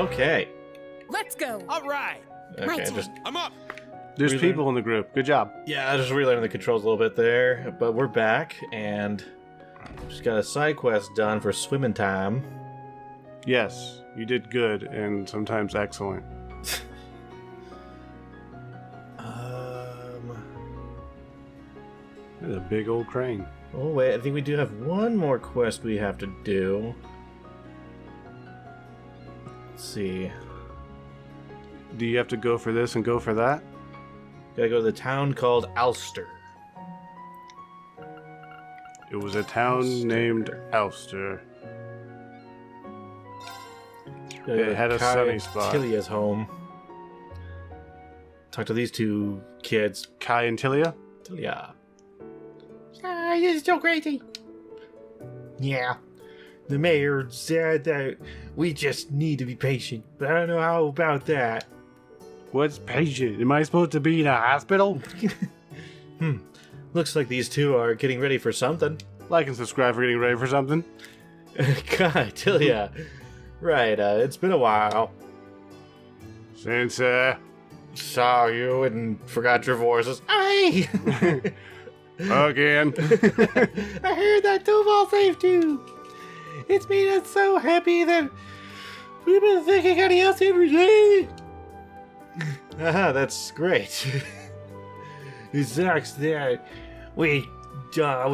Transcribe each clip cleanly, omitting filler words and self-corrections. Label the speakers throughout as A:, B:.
A: Okay.
B: Let's go.
C: All right.
B: My
A: Okay,
B: turn.
C: I'm up.
D: There's people in the group. Good job.
A: yeah, just relearning the controls a little bit there, but we're back and just got a side quest done for swimming time.
D: Yes, you did good and sometimes excellent. There's a big old crane.
A: Oh wait, I think we do have one more quest we have to do. Let's see.
D: Do you have to go for this and go for that?
A: Gotta go to the town called Ulster.
D: It was a town named Ulster. It had a sunny spot.
A: Tilia's home. Talk to these two kids.
D: Kai and Tilia?
A: Tilia.
E: This is so crazy. Yeah. The mayor said that we just need to be patient, but I don't know how about that.
D: What's patient? Am I supposed to be in a hospital?
A: Looks like these two are getting ready for something.
D: Like and subscribe for getting ready for something.
A: God, Tilia. Right, it's been a while.
D: Since,
A: Saw you and forgot your voices.
E: Hey!
D: again.
E: I heard that Duval saved too. It's made us so happy that we've been thinking adios every day.
A: That's great.
E: It sucks that we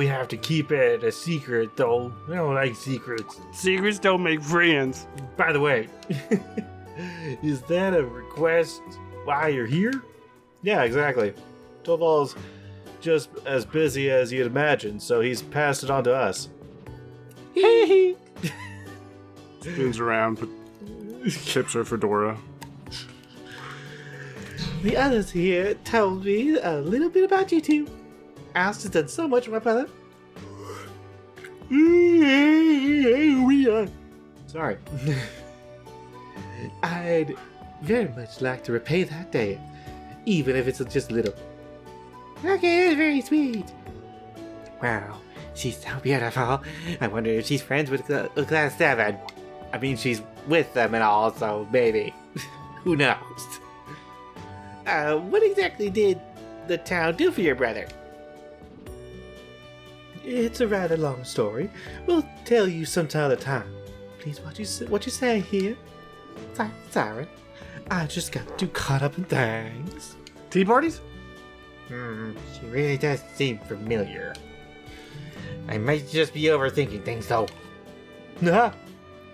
E: have to keep it a secret, though. I don't like secrets.
D: Secrets don't make friends.
E: By the way, is that a request while you're here?
A: Yeah, exactly. Toval's just as busy as you'd imagine, so he's passed it on to us.
D: Spins around, tips her fedora.
E: The others here told me a little bit about you two. Alice done so much for my brother.
A: Sorry.
E: I'd very much like to repay that debt, even if it's just a little. Okay, that's very sweet. Wow, she's so beautiful. I wonder if she's friends with Class 7. I mean, she's with them and all, so maybe. Who knows? What exactly did the town do for your brother? It's a rather long story. We'll tell you sometime other time. Please, what you say here? Sorry. I just got too caught up in things.
D: Tea parties?
E: She really does seem familiar. I might just be overthinking things, though.
A: Nah.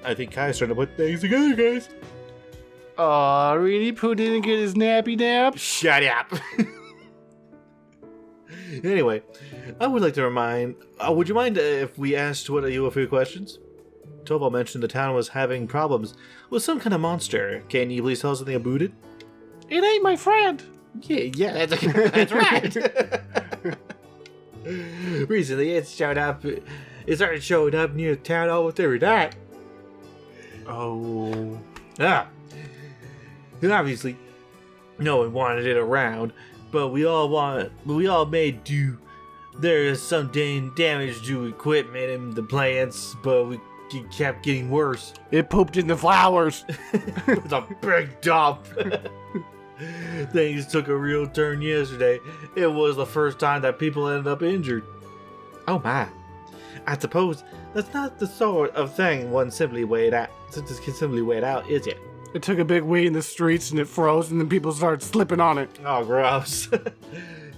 A: I think Kai's trying to put things together, guys.
D: Aw, Reedy Poo didn't get his nappy nap?
A: Shut up. Anyway, I would like to remind... would you mind if we asked what are you a few questions? Toval mentioned the town was having problems with some kind of monster. Can you please tell us something about it?
D: It ain't my friend.
E: Yeah, that's right. Recently, it started showing up near the town almost every night.
D: Oh.
E: And obviously, no one wanted it around, but we all made do. There is some damage to equipment and the plants, but it kept getting worse.
D: It pooped in the flowers.
E: It's a big dump. Things took a real turn yesterday. It was the first time that people ended up injured. Oh my. I suppose that's not the sort of thing one can simply wait out, is it?
D: It took a big wee in the streets and it froze and then people started slipping on it.
A: Oh, gross.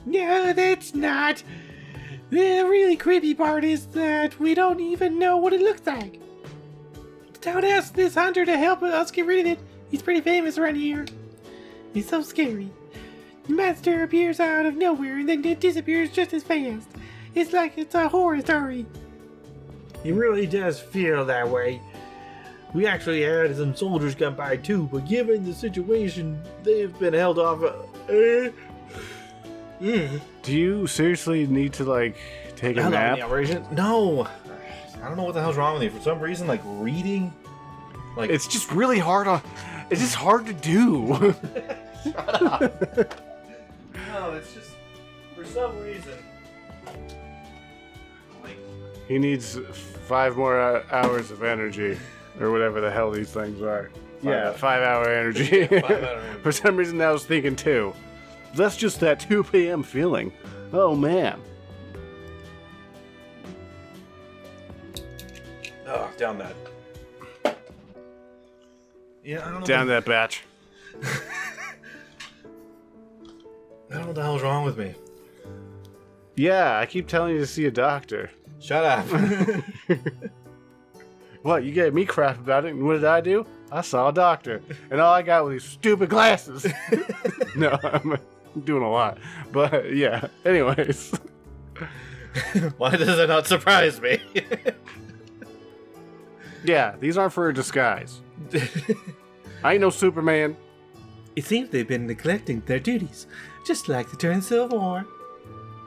E: No, that's not. The really creepy part is that we don't even know what it looks like. The town asked this hunter to help us get rid of it. He's pretty famous around here. He's so scary. The monster appears out of nowhere and then it disappears just as fast. It's like it's a horror story. It really does feel that way. We actually had some soldiers come by too, but given the situation, they've been held off.
D: Do you seriously need to, take a
A: Hello,
D: nap?
A: the operation? No. I don't know what the hell's wrong with you. For some reason, reading...
D: It's just really hard it's just hard to do.
A: Shut up. No, it's just... For some reason...
D: He needs 5 more hours of energy, or whatever the hell these things are. Yeah, 5 hour energy.
A: 5 hour energy.
D: For some reason, I was thinking 2. That's just that 2 p.m. feeling. Oh, man.
A: Oh, down that. Yeah, I don't know.
D: Down that batch.
A: I don't know what the hell's wrong with me.
D: Yeah, I keep telling you to see a doctor.
A: Shut up.
D: What, you gave me crap about it, and what did I do? I saw a doctor, and all I got was these stupid glasses. No, I'm doing a lot. But, yeah, anyways.
A: Why does it not surprise me?
D: Yeah, these aren't for a disguise. I ain't no Superman.
E: It seems they've been neglecting their duties, just like the during the Civil War.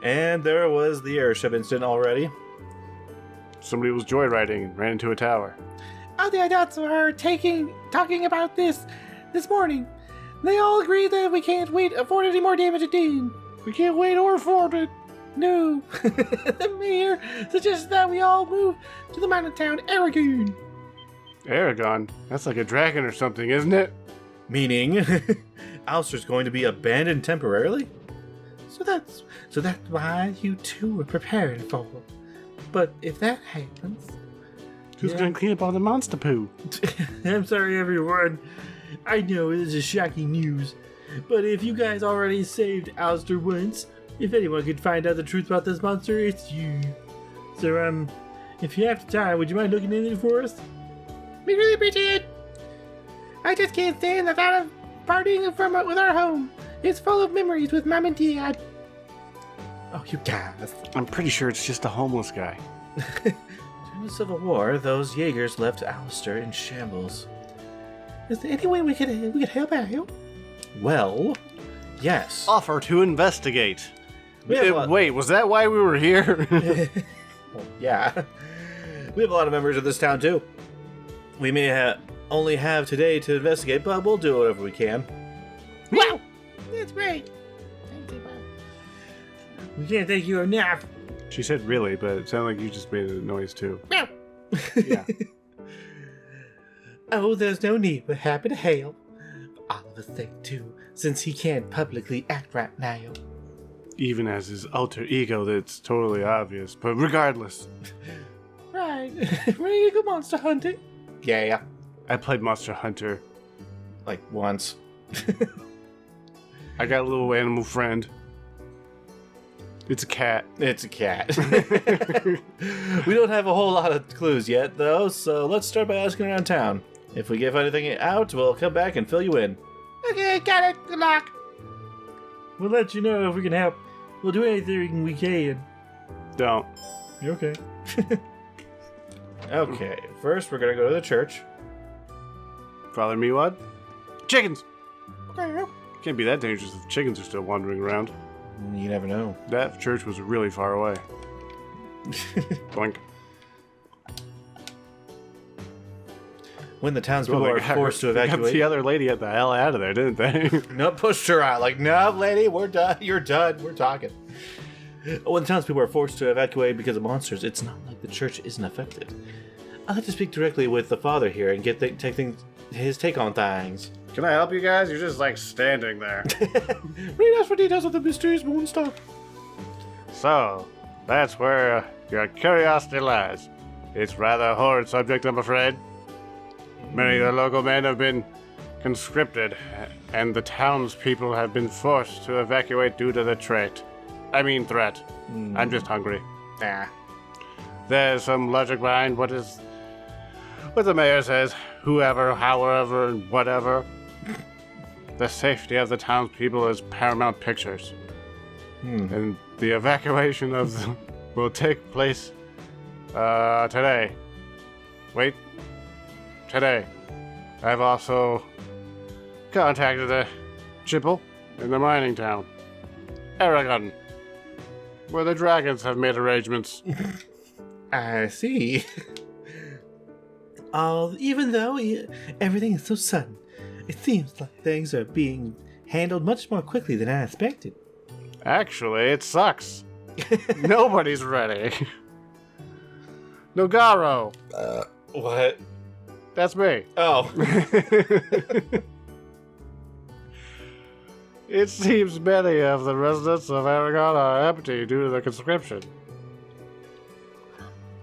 A: And there was the airship incident already.
D: Somebody was joyriding and ran into a tower.
E: Oh, the adults were talking about this morning. They all agree that we can't afford any more damage to Dune.
D: We can't wait or afford it.
E: No. The mayor suggests that we all move to the mountain town Aragon.
D: Aragon? That's like a dragon or something, isn't it?
A: Meaning, Ulster's going to be abandoned temporarily?
E: So that's why you two are preparing for it. But if that happens...
D: Who's gonna clean up all the monster poo?
E: I'm sorry, everyone. I know this is shocking news. But if you guys already saved Ulster once, if anyone could find out the truth about this monster, it's you. So, if you have the time, would you mind looking into it for us? We really appreciate it. I just can't stand the thought of partying with our home. It's full of memories with Mom and Dad. Oh, you guys.
D: I'm pretty sure it's just a homeless guy.
A: During the Civil War, those Jaegers left Ulster in shambles.
E: Is there any way we could help out?
A: Well, yes.
D: Offer to investigate.
A: We have a lot-
D: Wait, was that why we were here?
A: Well, yeah. We have a lot of members of this town, too. We may only have today to investigate, but we'll do whatever we can.
E: Wow! That's great. Thank you, Bob. We can't thank you enough.
D: She said really, but it sounded like you just made a noise too.
E: Wow.
D: Yeah.
E: Oh, there's no need. We're happy to help. All of us think too, since he can't publicly act right now.
D: Even as his alter ego, that's totally obvious. But regardless.
E: Right. Ready to go monster hunting?
A: Yeah.
D: I played Monster Hunter.
A: Like, once.
D: I got a little animal friend. It's a cat.
A: It's a cat. We don't have a whole lot of clues yet, though, so let's start by asking around town. If we give anything out, we'll come back and fill you in.
E: Okay, got it. Good luck. We'll let you know if we can help. We'll do anything we can.
D: Don't.
E: You okay?
A: Okay, first we're gonna go to the church.
D: Father Mewad? Chickens!
E: Okay.
D: Can't be that dangerous if chickens are still wandering around.
A: You never know.
D: That church was really far away. Boink.
A: When the townspeople are forced to
D: Got
A: evacuate.
D: the other lady at the hell out of there, didn't they?
A: No, pushed her out. Like, no, lady, we're done. You're done. We're talking. When the townspeople are forced to evacuate because of monsters, it's not like the church isn't affected. I'd like to speak directly with the father here and get his take on things.
D: Can I help you guys? You're just like standing there.
E: Read us for details of the mysterious monster.
D: So, that's where your curiosity lies. It's rather a horrid subject, I'm afraid. Many of the local men have been conscripted, and the townspeople have been forced to evacuate due to the threat. I'm just hungry.
A: Nah.
D: There's some logic behind what the mayor says. Whoever, however, and whatever. The safety of the townspeople is paramount pictures. And the evacuation of them will take place today. Wait. Today. I've also contacted a chipple in the mining town, Aragon, where the dragons have made arrangements.
A: I see.
E: Even though everything is so sudden, it seems like things are being handled much more quickly than I expected.
D: Actually, it sucks. Nobody's ready. Nogaro.
A: What?
D: That's me.
A: Oh.
D: It seems many of the residents of Aragon are empty due to the conscription.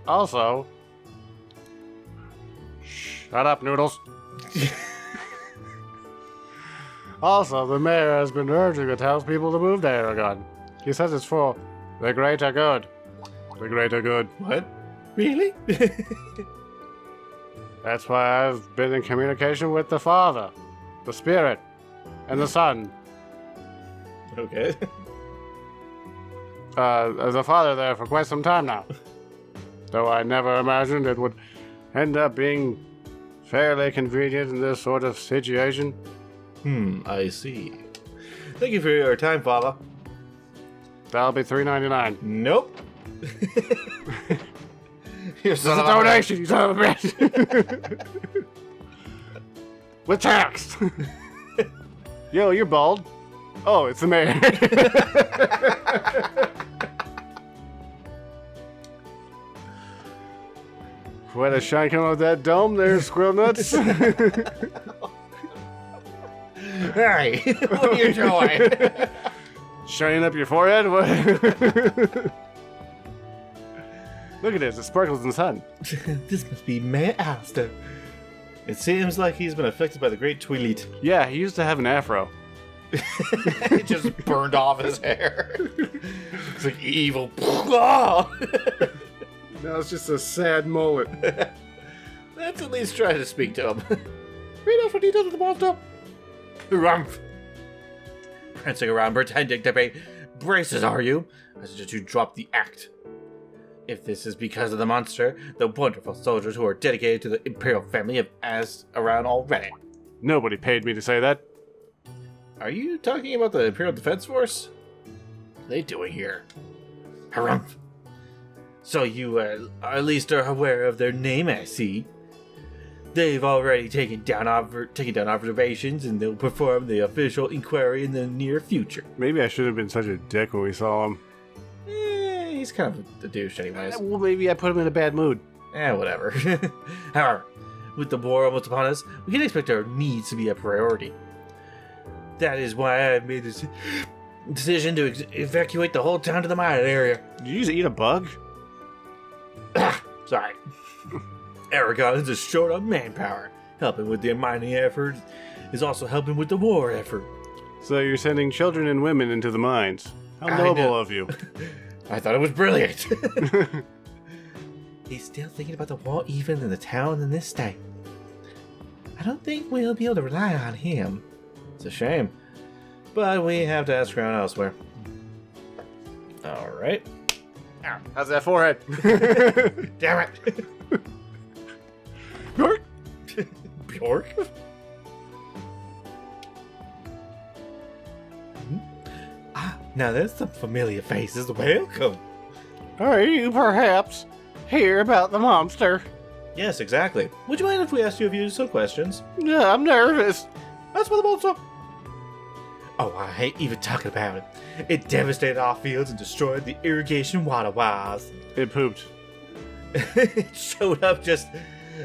D: Also, shut up, Noodles. Also, the mayor has been urging the townspeople to move to Aragon. He says it's for the greater good. The greater good.
A: What? Really?
D: That's why I've been in communication with the Father, the Spirit, and the Son.
A: Okay.
D: The Father there for quite some time now. Though I never imagined it would end up being fairly convenient in this sort of situation.
A: I see. Thank you for your time, Father.
D: That'll be $3.99.
A: Nope.
D: It's a donation, you son of a bitch. With tax. Yo, you're bald. Oh, it's the mayor. Where the shine come out of that dome there, squirrel nuts?
A: Hey, what are you doing?
D: Shining up your forehead? What? Look at this, it sparkles in the sun.
A: This must be Mayor Alistair. It seems like he's been affected by the Great Twilight.
D: Yeah, he used to have an afro.
A: It just burned off his hair. It's like evil. Oh!
D: Now it's just a sad mullet.
A: Let's at least try to speak to him. Read off what he does with the monster. Rumph. Prancing around pretending to be braces, are you? I suggest you drop the act. If this is because of the monster, the wonderful soldiers who are dedicated to the Imperial family have asked around already.
D: Nobody paid me to say that.
A: Are you talking about the Imperial Defense Force? What are they doing here? Harumph. So you at least are aware of their name, I see. They've already taken down observations, and they'll perform the official inquiry in the near future.
D: Maybe I shouldn't have been such a dick when we saw him.
A: He's kind of a douche anyways.
D: Well, maybe I put him in a bad mood.
A: Whatever. However, with the war almost upon us, we can expect our needs to be a priority. That is why I've made this decision to evacuate the whole town to the mine area.
D: Did you just eat a bug?
A: Sorry. Aragon is just short on manpower. Helping with the mining effort is also helping with the war effort.
D: So you're sending children and women into the mines. How noble of you.
A: I thought it was brilliant. He's still thinking about the war even in the town in this state. I don't think we'll be able to rely on him. It's a shame. But we have to ask around elsewhere. Alright.
D: How's that forehead?
A: Damn it!
D: Bjork?
A: Bjork? Now there's some familiar faces. Welcome.
D: Are you perhaps hear about the monster?
A: Yes, exactly. Would you mind if we asked you a few some questions?
D: Yeah, I'm nervous.
A: That's what the monster. Oh, I hate even talking about it. It devastated our fields and destroyed the irrigation water wires.
D: It pooped.
A: It showed up just...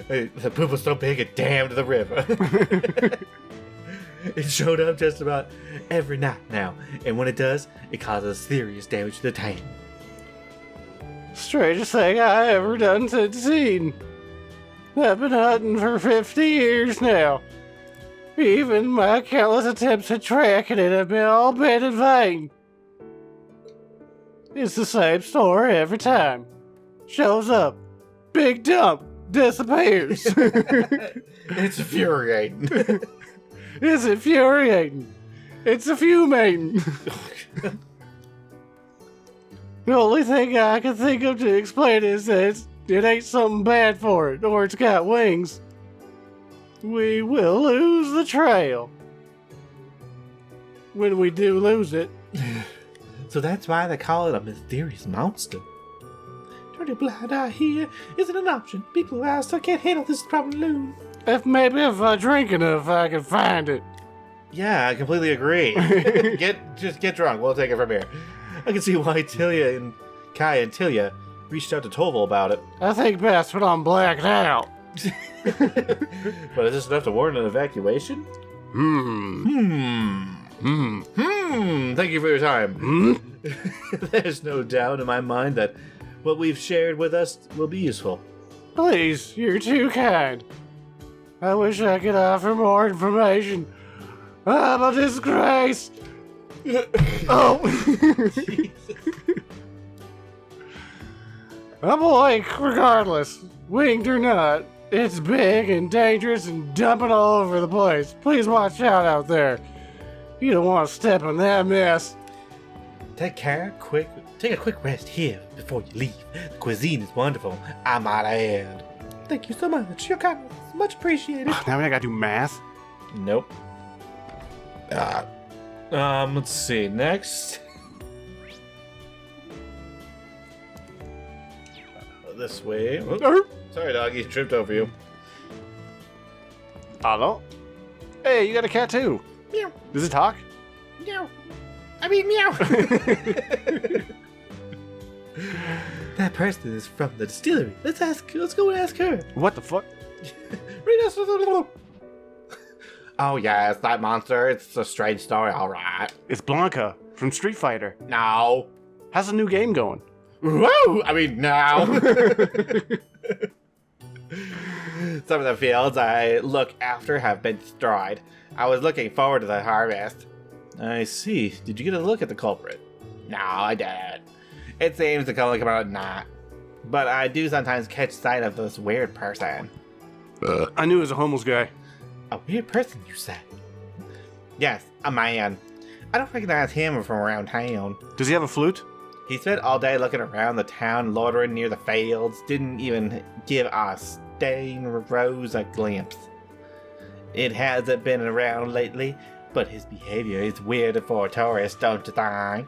A: the poop was so big it dammed the river. It showed up just about every night now, and when it does, it causes serious damage to the tank.
D: Strangest thing I ever done since seen. I've been hunting for 50 years now. Even my countless attempts at tracking it have been all been in vain. It's the same story every time. Shows up, big dump, disappears.
A: It's infuriating.
D: It's infuriating. It's fumating. The only thing I can think of to explain is that it ain't something bad for it, or it's got wings. We will lose the trail. When we do lose it.
A: So that's why they call it a mysterious monster. Turning a blind eye here isn't an option. People who ask I can't handle this problem alone.
D: If I drink enough, I can find it.
A: Yeah, I completely agree. Just get drunk. We'll take it from here. I can see why Kai and Tilya reached out to Toval about it.
D: I think best when I'm blacked out.
A: But is this enough to warrant an evacuation? Thank you for your time. There's no doubt in my mind that what we've shared with us will be useful.
D: Please, you're too kind. I wish I could offer more information. I'm a disgrace. Oh. I'm awake regardless. Winged or not. It's big and dangerous and dumping all over the place. Please watch out there. You don't want to step in that mess.
A: Take a quick rest here before you leave. The cuisine is wonderful, I might add.
E: Thank you so much. Your kindness is much appreciated.
D: Now I gotta do math.
A: Nope. Let's see. Next. This way. Oh, sorry, doggy. Tripped over you.
D: Hello? Hey, you got a cat too.
E: Meow.
D: Does it talk?
E: Meow. I mean, meow.
A: That person is from the distillery. Let's go and ask her.
D: What the fuck?
A: Oh yes, that monster. It's a strange story, alright.
D: It's Blanca from Street Fighter.
A: No.
D: How's the new game going?
A: Whoa! I mean, no. Some of the fields I look after have been destroyed. I was looking forward to the harvest. I see. Did you get a look at the culprit? No, I didn't. It seems to only come out at night. But I do sometimes catch sight of this weird person.
D: I knew it was a homeless guy.
A: A weird person, you said? Yes, a man. I don't recognize him from around town.
D: Does he have a flute?
A: He spent all day looking around the town, loitering near the fields, didn't even give a stain rose a glimpse. It hasn't been around lately, but his behavior is weird for a tourist, don't you think? I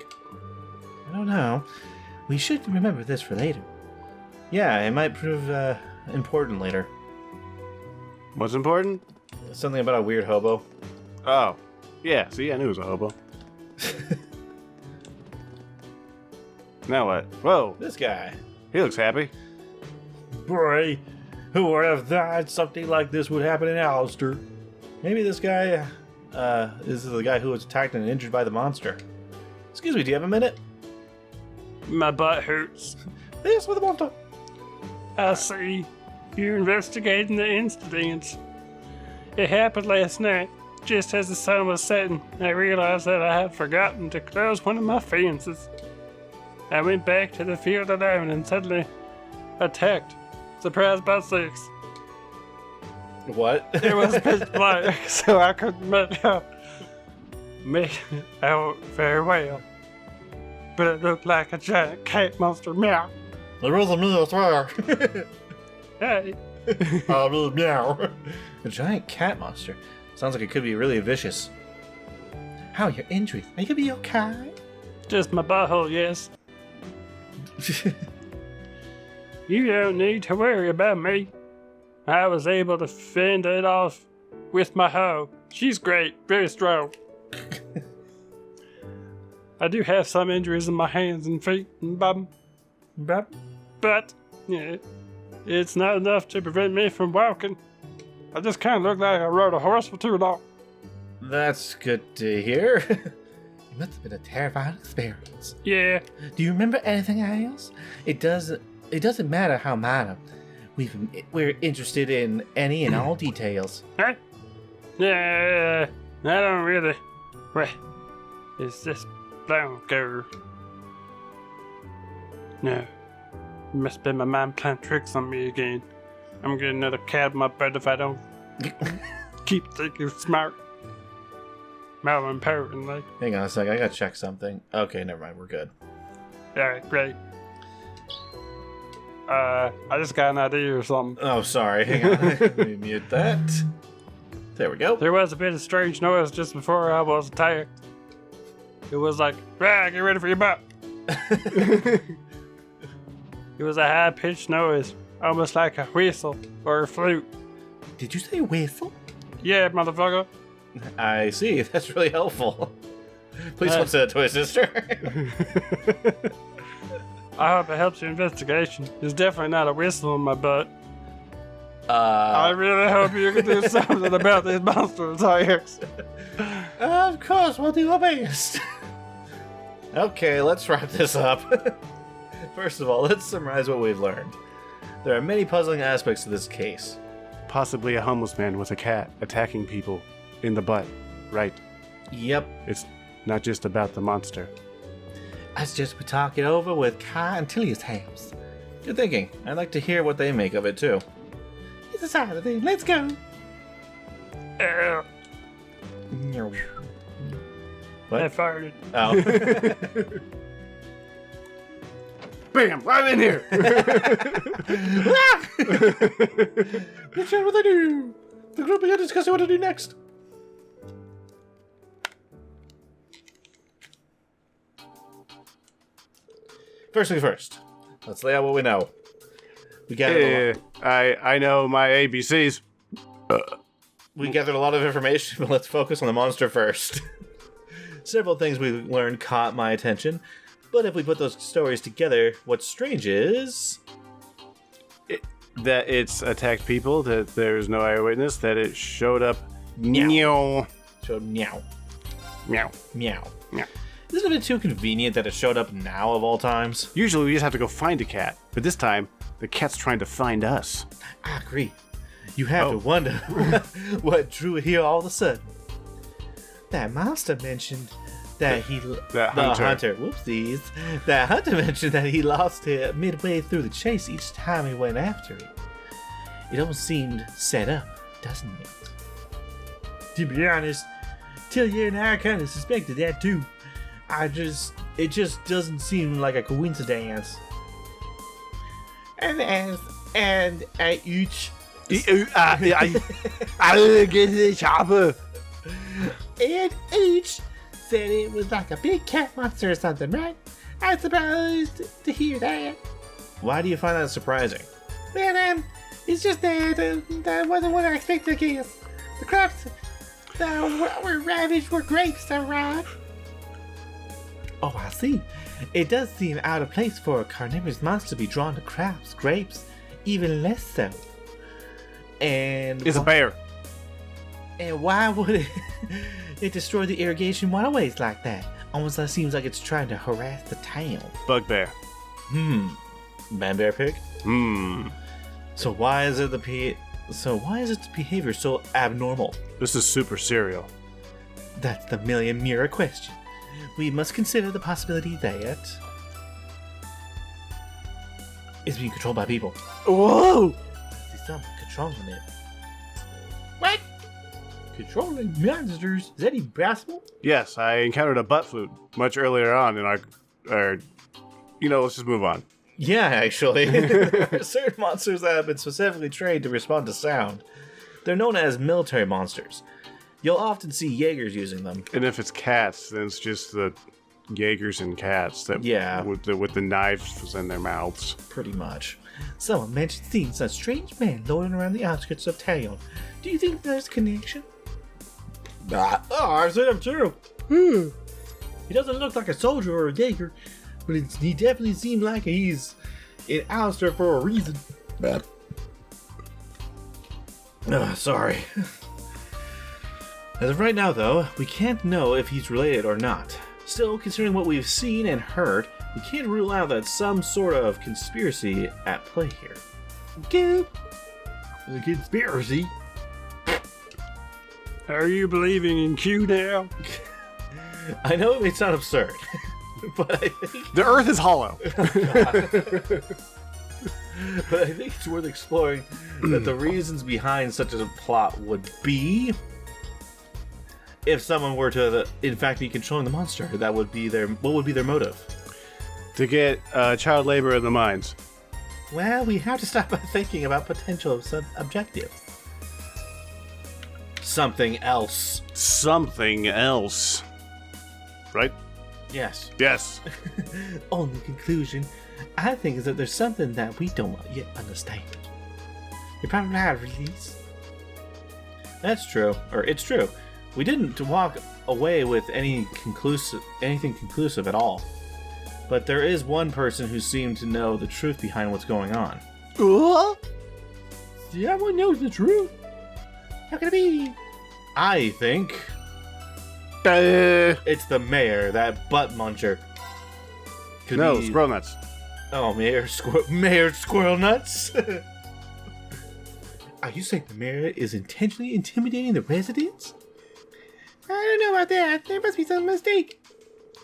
A: don't know. We should remember this for later. Yeah, it might prove important later.
D: What's important?
A: Something about a weird hobo.
D: Oh. Yeah, see, I knew it was a hobo. Now what? Whoa,
A: This guy.
D: he looks happy.
A: Bray, who would have thought something like this would happen in Alistair? Maybe this guy is the guy who was attacked and injured by the monster. Excuse me, do you have a minute?
B: My butt hurts.
A: Yes, with the monster.
B: I see. You're investigating the incidents. It happened last night. Just as the sun was setting, I realized that I had forgotten to close one of my fences. I went back to the field alone and suddenly attacked. Surprised by 6.
A: What?
B: It was pitch black, so I couldn't make out very well. But it looked like a giant cat monster. Meow.
A: There was a meow, I swear.
B: Hey.
A: Meow. A giant cat monster. Sounds like it could be really vicious. How are your injuries? Are you gonna be okay?
B: Just my butthole, yes. You don't need to worry about me. I was able to fend it off with my hoe. She's great, very strong. I do have some injuries in my hands and feet and bum. But, yeah, it's not enough to prevent me from walking. I just kind of look like I rode a horse for too long.
A: That's good to hear. It must have been a terrifying experience.
B: Yeah,
A: Do you remember anything else? It doesn't matter how minor. We're interested in any and all details.
B: huh? Yeah, I don't really. Well, it's this blonde girl. No, it must be my mind playing tricks on me again. I'm getting another cab in my butt if I don't keep thinking smart. More importantly.
A: Hang on a sec, I gotta check something. Okay, never mind, we're good.
B: Alright, great. I just got an idea or something.
A: Oh, sorry, hang on. Let me mute that. There we go.
B: There was a bit of strange noise just before I was attacked. It was like, get ready for your butt. It was a high-pitched noise, almost like a whistle or a flute.
A: Did you say whistle?
B: Yeah, motherfucker.
A: I see, that's really helpful. Please don't say that to my sister.
B: I hope it helps your investigation. There's definitely not a whistle in my butt. I really hope you can do something about these monster attacks.
A: Of course, we'll do our best. Okay, let's wrap this up. First of all, let's summarize what we've learned. There are many puzzling aspects to this case.
D: Possibly a homeless man with a cat attacking people in the butt. Right.
A: Yep.
D: It's not just about the monster.
E: I suggest we talk it over with Kai and Tilia's house.
A: Good thinking. I'd like to hear what they make of it, too.
E: It's a Saturday. Let's go.
A: What?
B: I farted.
A: Oh.
D: Bam! I'm in here!
A: Let's chat what they do. The group began discussing what to do next. First things first. Let's lay out what we know. We gathered,
D: I know my ABCs.
A: we gathered a lot of information, but let's focus on the monster first. Several things we learned caught my attention, but if we put those stories together, what's strange is...
D: That it's attacked people, that there's no eyewitness, that it showed up.
A: Meow. Showed meow.
D: Meow.
A: Meow.
D: Meow.
A: Isn't it too convenient that it showed up now of all times?
D: Usually we just have to go find a cat, but this time, the cat's trying to find us.
A: I agree. You have to wonder what drew it here all of a sudden.
E: That monster mentioned that
A: The hunter. Whoopsies. That hunter mentioned that he lost it midway through the chase each time he went after it. It almost seemed set up, doesn't it?
E: To be honest, Tilia and I kind of suspected that too. It just doesn't seem like a coincidence. And each
D: I'll get the chopper.
E: and each said it was like a big cat monster or something, right? I'm surprised to hear that.
A: Why do you find that surprising?
E: Well, it's just that wasn't what I expected, I guess. The crops that were ravaged were grapes, right? Oh, I see. It does seem out of place for a carnivorous monster to be drawn to crops, grapes, even less so. And
D: It's a bear.
E: And why would it destroy the irrigation waterways like that? Almost seems like it's trying to harass the town.
D: Bugbear.
A: Man bear pig? So why is its behavior so abnormal?
D: This is super cereal.
E: That's the million mirror question. We must consider the possibility that it's being controlled by people.
D: Whoa!
E: I see someone controlling it. What? Controlling monsters? Is that even possible?
D: Yes, I encountered a butt flute much earlier on in our let's just move on.
A: Yeah, actually. There are certain monsters that have been specifically trained to respond to sound. They're known as military monsters. You'll often see Jaegers using them.
D: And if it's cats, then it's just the Jaegers and cats that with the knives in their mouths.
A: Pretty much.
E: Someone mentioned seeing some strange man loitering around the outskirts of town. Do you think there's a connection?
A: I've seen him too.
E: He doesn't look like a soldier or a Jaeger, but he definitely seemed like he's an ouster for a reason.
A: Sorry. As of right now, though, we can't know if he's related or not. Still, considering what we've seen and heard, we can't rule out that some sort of conspiracy at play here.
E: Goop. A conspiracy?
B: Are you believing in Q now?
A: I know it may sound absurd, but I think
D: The Earth is hollow.
A: but I think it's worth exploring that the reasons behind such a plot would be if someone were to, in fact, be controlling the monster. What would be their motive?
D: To get child labor in the mines.
E: Well, we have to start by thinking about potential objectives.
A: Something else.
D: Something else. Right?
A: Yes.
D: Yes.
E: Only conclusion I think is that there's something that we don't yet understand. You're probably right, Release.
A: That's true. Or it's true. We didn't walk away with anything conclusive at all. But there is one person who seemed to know the truth behind what's going on.
E: Everyone knows the truth. How can it be?
A: I think
D: Uh,
A: it's the mayor, that butt muncher. Could
D: no,
A: be-
D: squirrel nuts.
A: Oh, Mayor Squirrel Nuts. Are you saying the mayor is intentionally intimidating the residents?
E: I don't know about that. There must be some mistake.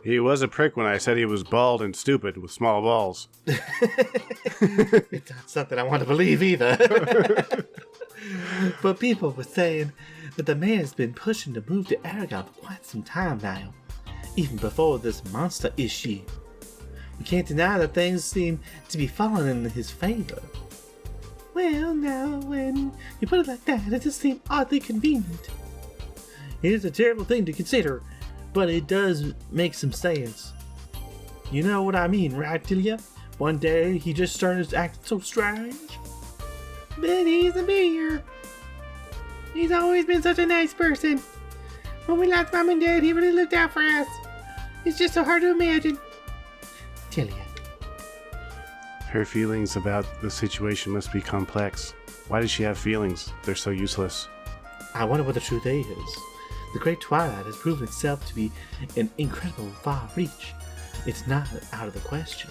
D: He was a prick when I said he was bald and stupid with small balls.
A: It's not something I want to believe either. But people were saying that the mayor's been pushing to move to Aragon for quite some time now, even before this monster issue. We can't deny that things seem to be falling in his favor. Well, now, when you put it like that, it just seems oddly convenient. It is a terrible thing to consider, but it does make some sense. You know what I mean, right, Delia? One day, he just started acting so strange. But he's a mayor. He's always been such a nice person. When we lost Mom and Dad, he really looked out for us. It's just so hard to imagine. Delia.
D: Her feelings about the situation must be complex. Why does she have feelings? They're so useless.
A: I wonder what the truth is. The Great Twilight has proven itself to be an incredible far reach. It's not out of the question.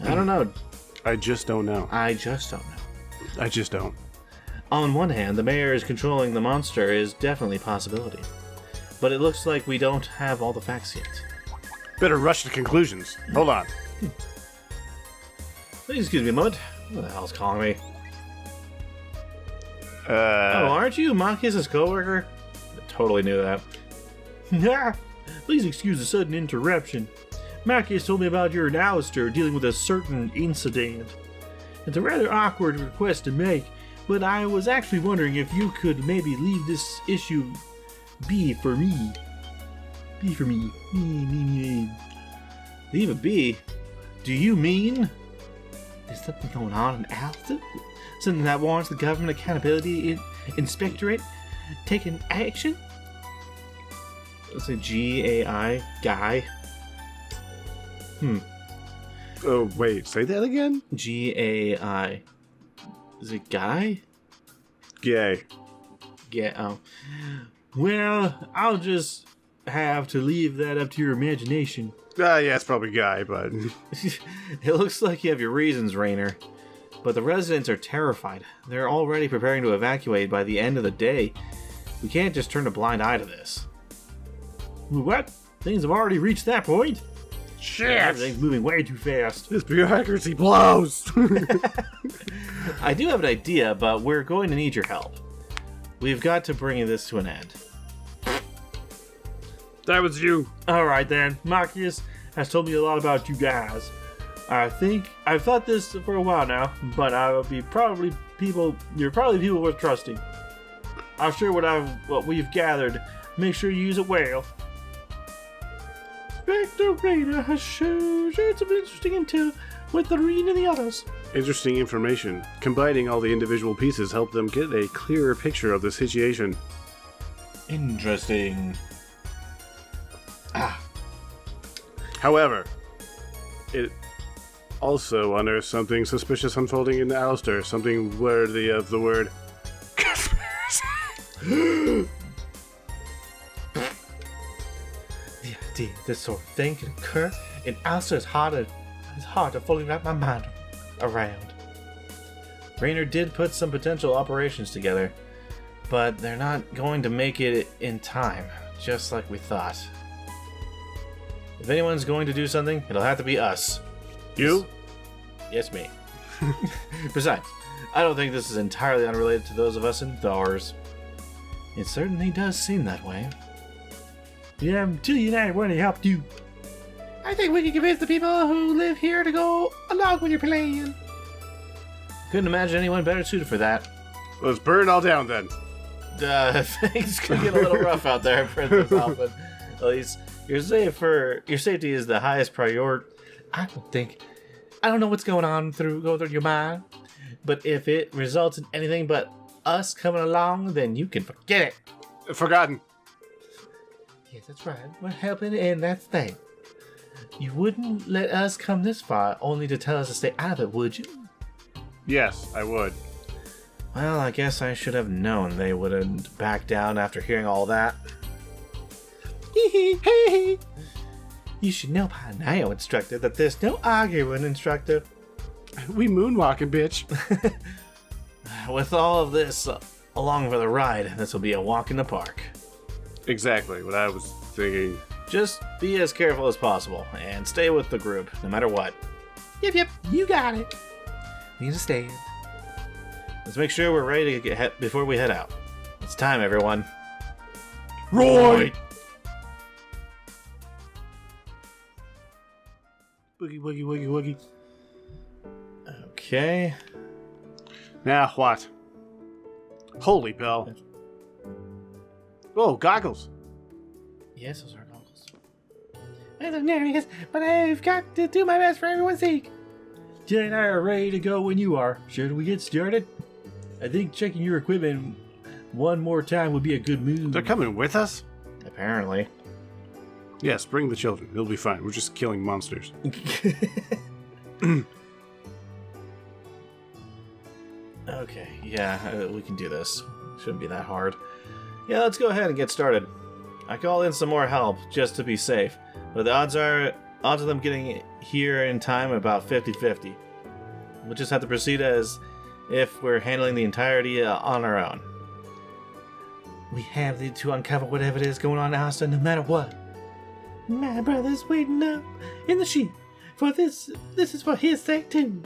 A: I don't know.
D: I just don't know.
A: I just don't know.
D: I just don't.
A: On one hand, the mayor is controlling the monster is definitely a possibility. But it looks like we don't have all the facts yet.
D: Better rush to conclusions. Hold on.
A: Please excuse me a moment. Who the hell's calling me? Oh,
D: Uh,
A: aren't you Marcus's coworker? I totally knew that.
E: Nah, please excuse the sudden interruption. Marcus told me about your and Alistair dealing with a certain incident. It's a rather awkward request to make, but I was actually wondering if you could maybe leave this issue be for me. Be for me. Me.
A: Leave it be. Do you mean?
E: There's something going on in Alistair? Something that warrants the Government Accountability Inspectorate taking action?
A: Let's say G-A-I, guy.
D: oh, wait. Say that again?
A: G-A-I. Is it guy?
D: Gay.
A: Yeah, oh.
E: Well, I'll just have to leave that up to your imagination.
D: Yeah, it's probably guy, but...
A: It looks like you have your reasons, Rainer. But the residents are terrified. They're already preparing to evacuate by the end of the day. We can't just turn a blind eye to this.
E: What? Things have already reached that point?
D: Shit!
E: Everything's moving way too fast.
D: This bureaucracy blows!
A: I do have an idea, but we're going to need your help. We've got to bring this to an end.
B: That was you.
E: Alright then, Marcus has told me a lot about you guys. I think I've thought this for a while now, but you're probably people worth trusting. I'll share what we've gathered. Make sure you use it well. Inspector Rainer has shared some interesting intel with the Reen and the others.
D: Interesting information. Combining all the individual pieces helped them get a clearer picture of the situation.
A: Interesting.
D: However, it also unearthed something suspicious unfolding in Alistair, something worthy of the word conspiracy.
A: The idea this sort of thing can occur in Alistair's heart to fully wrap my mind around. Rainer did put some potential operations together, but they're not going to make it in time, just like we thought. If anyone's going to do something, it'll have to be us.
D: You?
A: Yes, me. Besides, I don't think this is entirely unrelated to those of us in Thars. It certainly does seem that way.
E: Yeah, Tilly and I want to help you. I think we can convince the people who live here to go along with your plan.
A: Couldn't imagine anyone better suited for that.
D: Let's burn it all down then.
A: Things could get a little rough out there, Princess Alpha. At least your safety is the highest priority. I don't know what's going through your mind, but if it results in anything but us coming along, then you can forget it.
D: Forgotten.
A: Yes, that's right. We're helping, and that's the thing. You wouldn't let us come this far only to tell us to stay out of it, would you?
D: Yes, I would.
A: Well, I guess I should have known they wouldn't back down after hearing all that. You should know by now, Instructor, that there's no arguing, Instructor.
D: We moonwalking, bitch.
A: With all of this along for the ride, this will be a walk in the park.
D: Exactly what I was thinking.
A: Just be as careful as possible and stay with the group, no matter what.
E: Yep, you got it.
A: We understand. Let's make sure we're ready to before we head out. It's time, everyone.
D: Roy!
A: Boogie, woogie, woogie, woogie. Okay.
D: Now what? Holy bell. Oh, goggles.
A: Yes, those are goggles.
E: I don't know, yes, but I've got to do my best for everyone's sake.
C: Jay and I are ready to go when you are. Should we get started? I think checking your equipment one more time would be a good move.
D: They're coming with us?
A: Apparently.
D: Yes, bring the children. It'll be fine. We're just killing monsters.
A: Okay, yeah, we can do this. Shouldn't be that hard. Yeah, let's go ahead and get started. I called in some more help just to be safe, but the odds of them getting here in time are about 50-50. We'll just have to proceed as if we're handling the entirety on our own.
E: We have to uncover whatever it is going on in Austin, no matter what. My brother's waiting up in the sheep. For this is for his sake too.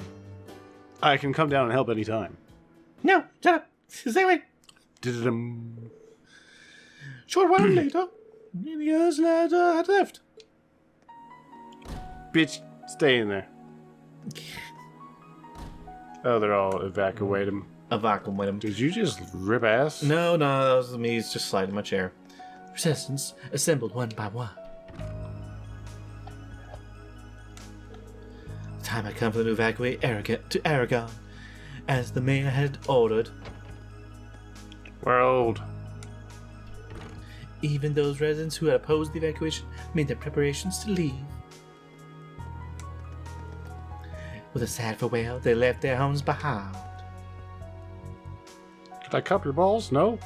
D: I can come down and help anytime.
E: No, shut up. Stay away.
D: Did-dum.
E: Short while later, the others had left.
D: Bitch, stay in there. Oh, they're all evacuated.
A: Evacuate.
D: Did you just rip ass?
A: No, that was me just sliding my chair.
E: Resistance assembled one by one.
A: The time had come for them to evacuate Aragon, as the mayor had ordered.
D: We're old.
E: Even those residents who had opposed the evacuation made their preparations to leave. With a sad farewell, they left their homes behind.
D: Did I cup your balls? No?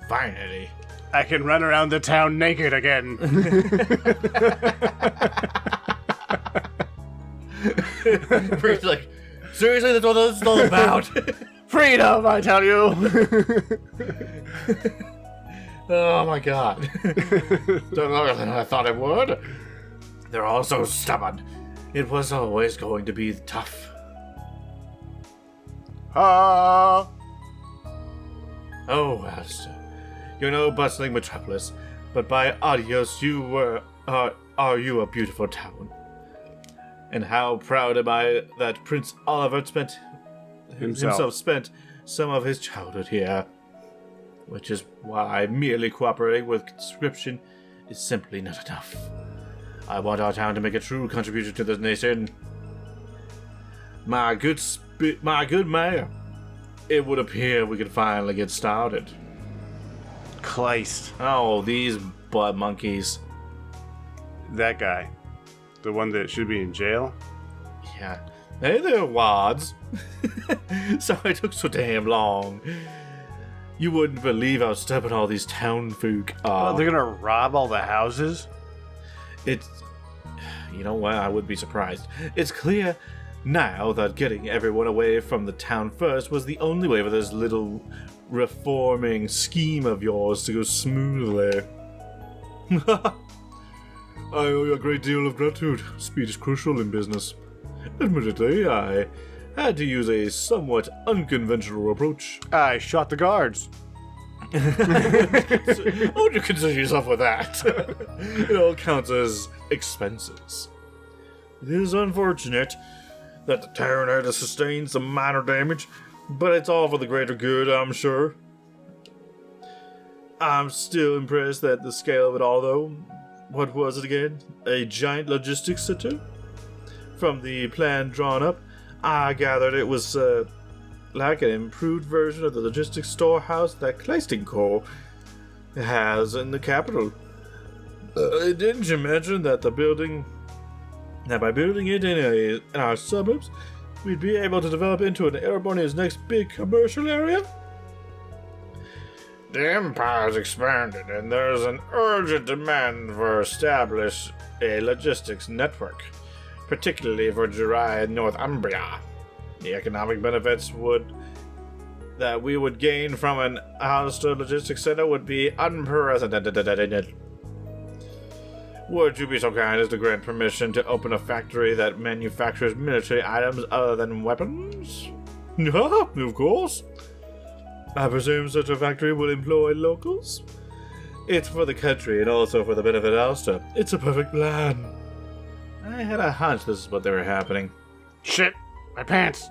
A: Finally.
D: I can run around the town naked again.
A: He's like, seriously, that's what this is all about?
D: Freedom, I tell you.
A: Oh my god. Don't longer than I thought it would. They're all so stubborn. It was always going to be tough.
D: Ah.
A: Oh, Alistair, you're no bustling metropolis, but by adios, are you a beautiful town. And how proud am I that Prince Oliver himself spent some of his childhood here. Which is why merely cooperating with conscription is simply not enough. I want our town to make a true contribution to the nation. My good mayor, it would appear we could finally get started.
D: Christ.
A: Oh, these butt monkeys.
D: That guy. The one that should be in jail?
A: Yeah. Hey there, wads. Sorry it took so damn long. You wouldn't believe how stubborn all these town folk are.
D: Oh, they're gonna rob all the houses?
A: It's... You know what? I wouldn't be surprised. It's clear now that getting everyone away from the town first was the only way for this little reforming scheme of yours to go smoothly. I owe you a great deal of gratitude. Speed is crucial in business. Admittedly, I had to use a somewhat unconventional approach.
D: I shot the guards.
A: How would you consider yourself with that? It all counts as expenses. It is unfortunate that the town had to sustain some minor damage, but it's all for the greater good, I'm sure. I'm still impressed at the scale of it all, though. What was it again? A giant logistics center? From the plan drawn up, I gathered it was like an improved version of the logistics storehouse that Kleistingkorps has in the capital. Didn't you mention that by building it in our suburbs,
C: we'd be able to develop into an Airborne's next big commercial area?
A: The Empire's expanded, and there's an urgent demand for establish a logistics network, particularly for Jirai and Northumbria. The economic benefits that we would gain from an Alistair logistics center would be unprecedented. Would you be so kind as to grant permission to open a factory that manufactures military items other than weapons?
C: Yeah, of course. I presume such a factory will employ locals? It's for the country and also for the benefit of Alistair. It's a perfect plan.
A: I had a hunch this is what they were happening.
D: Shit! My pants!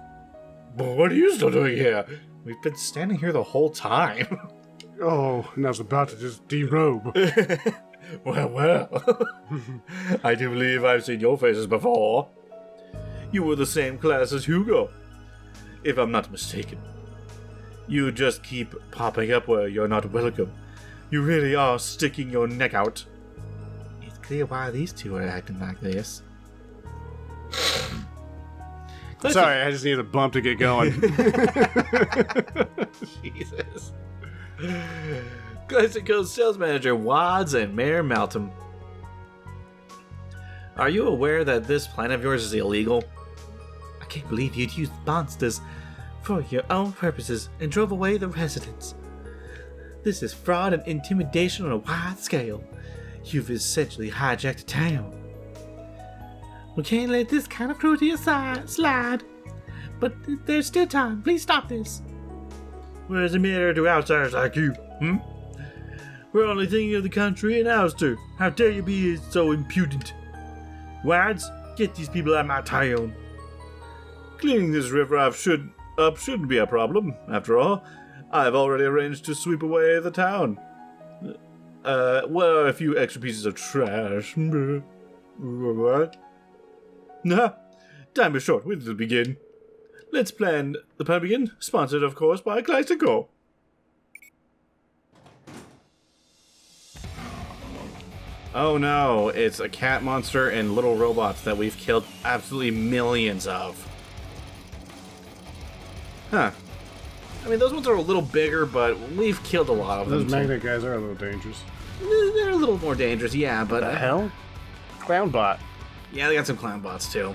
C: But what are you still doing here?
A: We've been standing here the whole time.
D: Oh, and I was about to just derobe.
C: Well. I do believe I've seen your faces before. You were the same class as Hugo, if I'm not mistaken. You just keep popping up where you're not welcome. You really are sticking your neck out.
A: It's clear why these two are acting like this.
D: Sorry, I just need a bump to get going.
A: Jesus. Classic Coast sales manager Wads and Mayor Malcolm. Are you aware that this plan of yours is illegal? I can't believe you'd used monsters for your own purposes and drove away the residents. This is fraud and intimidation on a wide scale. You've essentially hijacked a town. We can't let this kind of cruelty slide. But there's still time. Please stop this.
C: What does it matter to outsiders like you, We're only thinking of the country and Alistair. How dare you be so impudent? Wads, get these people out of my town. Cleaning this riffraff shouldn't be a problem. After all, I've already arranged to sweep away the town. Well, a few extra pieces of trash. What? Nah, time is short. When to begin? Let's plan the plan begin. Sponsored, of course, by Classico.
A: Oh no, it's a cat monster and little robots that we've killed absolutely millions of. Huh. I mean, those ones are a little bigger, but we've killed a lot of them.
D: Those magnet guys are a little dangerous.
A: They're a little more dangerous, yeah, but...
D: The hell? Clownbot.
A: Yeah, they got some clown bots too.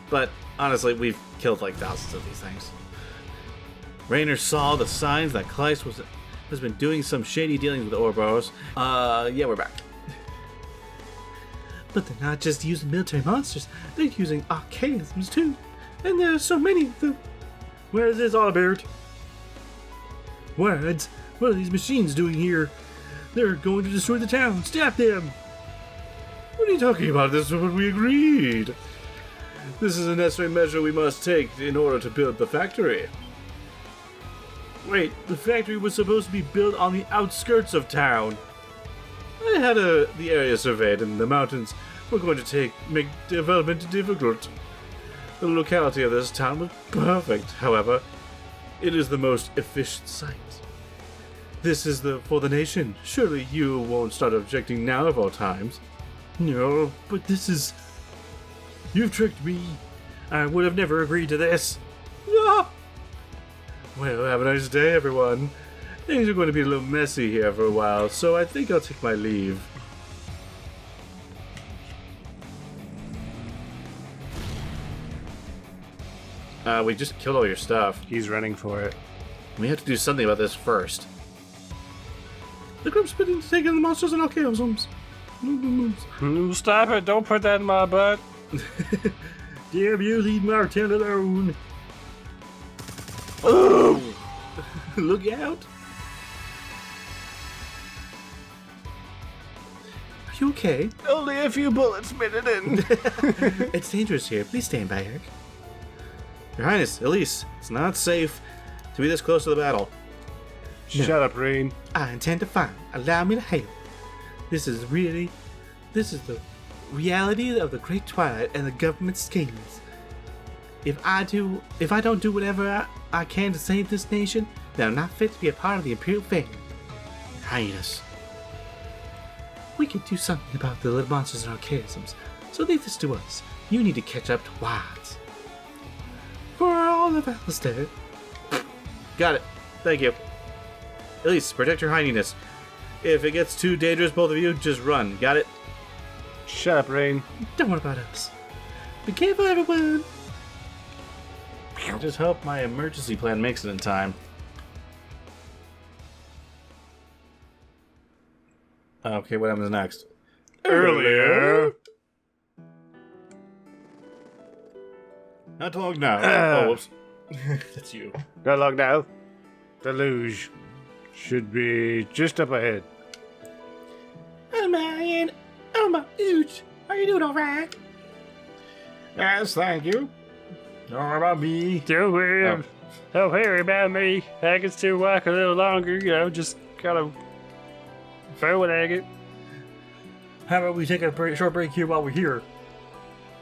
A: But honestly, we've killed like thousands of these things. Raynor saw the signs that Kleist has been doing some shady dealings with the Ouroboros. Yeah, we're back.
E: But they're not just using military monsters, they're using archaisms too. And there are so many of them.
C: Where is this all about? Words? What are these machines doing here? They're going to destroy the town. Stop them! What are you talking about? This is what we agreed. This is a necessary measure we must take in order to build the factory. Wait, the factory was supposed to be built on the outskirts of town. I had the area surveyed, and the mountains were going to make development difficult. The locality of this town was perfect, however. It is the most efficient site. This is for the nation. Surely you won't start objecting now of all times. No, but this is... You've tricked me. I would have never agreed to this. Ah! Well, have a nice day, everyone. Things are going to be a little messy here for a while, so I think I'll take my leave.
A: We just killed all your stuff.
D: He's running for it.
A: We have to do something about this first.
C: The group's been taking the monsters and archaisms.
B: Stop it. Don't put that in my butt.
C: Damn you, leave Martin alone.
A: Oh!
C: Look out.
E: Are you okay?
D: Only a few bullets made it in.
E: It's dangerous here. Please stand back.
A: Your Highness, Elise, it's not safe to be this close to the battle.
D: Shut up, Rain.
E: I intend to fight. Allow me to help. This is the reality of the Great Twilight and the government schemes. If I don't do whatever I can to save this nation, then I'm not fit to be a part of the Imperial family.
A: Highness.
E: We could do something about the little monsters and archaisms, so leave this to us. You need to catch up to Wilds.
C: for all of Alistair. Got it. Thank you. Elise, protect your highness. If it gets too dangerous, both of you, just run. Got it?
D: Shut up, Rain.
C: Don't worry about us. Be careful, everyone. I just hope my emergency plan makes it in time. Okay, what happens next?
D: Earlier.
C: Not long now. Oh, whoops. That's you.
D: Not long now. The luge should be just up ahead.
E: Oh, man. Oh, my ooch. Are you doing all right?
C: Yes, thank you. Don't worry about me.
B: Don't worry about me. I can still walk a little longer, just kind of forward at it.
C: How about we take a short break here while we're here?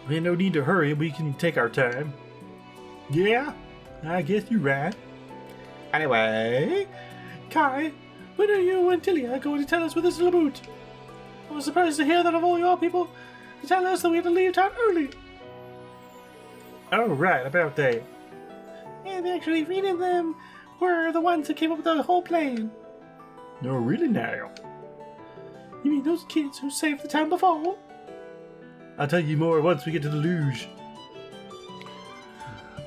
C: We have no need to hurry. We can take our time. Yeah, I guess you're right.
E: Anyway, Kai, when are you and Tilia going to tell us where this is about? I was surprised to hear that of all your people to tell us that we had to leave town early.
C: Oh, right, about that.
E: And actually, reading them were the ones that came up with the whole plan.
C: No, really now.
E: You mean those kids who saved the town before?
C: I'll tell you more once we get to the luge.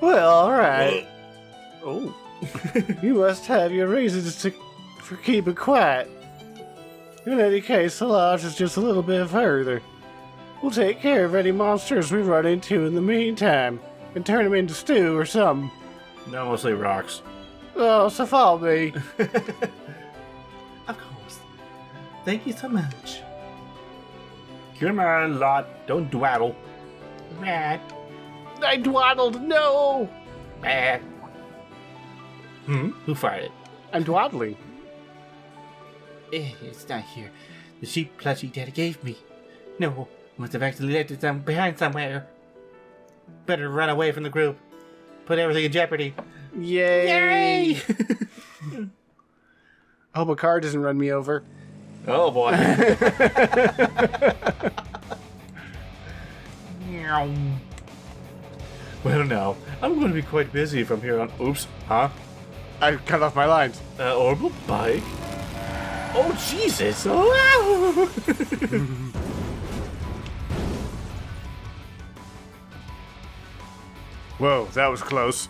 D: Well, all right.
C: Oh.
D: You must have your reasons for keeping quiet. In any case, the lodge is just a little bit further. We'll take care of any monsters we run into in the meantime and turn them into stew or something.
C: No, mostly rocks.
D: Oh, so follow me.
E: Of course. Thank you so much.
C: Come on, Lot. Don't dwaddle.
E: Right.
D: I dwaddled, no!
E: Bad.
C: Who fired it?
D: I'm dwaddling.
E: It's not here. The sheep plushie Daddy gave me. No, must have actually left it behind somewhere. Better run away from the group. Put everything in jeopardy.
D: Yay!
E: Yay!
D: I hope a car doesn't run me over.
C: Oh, boy. Well, now, I'm going to be quite busy from here on. Oops. Huh?
D: I cut off my lines.
C: Orbital bike? Oh, Jesus!
D: Whoa, that was close.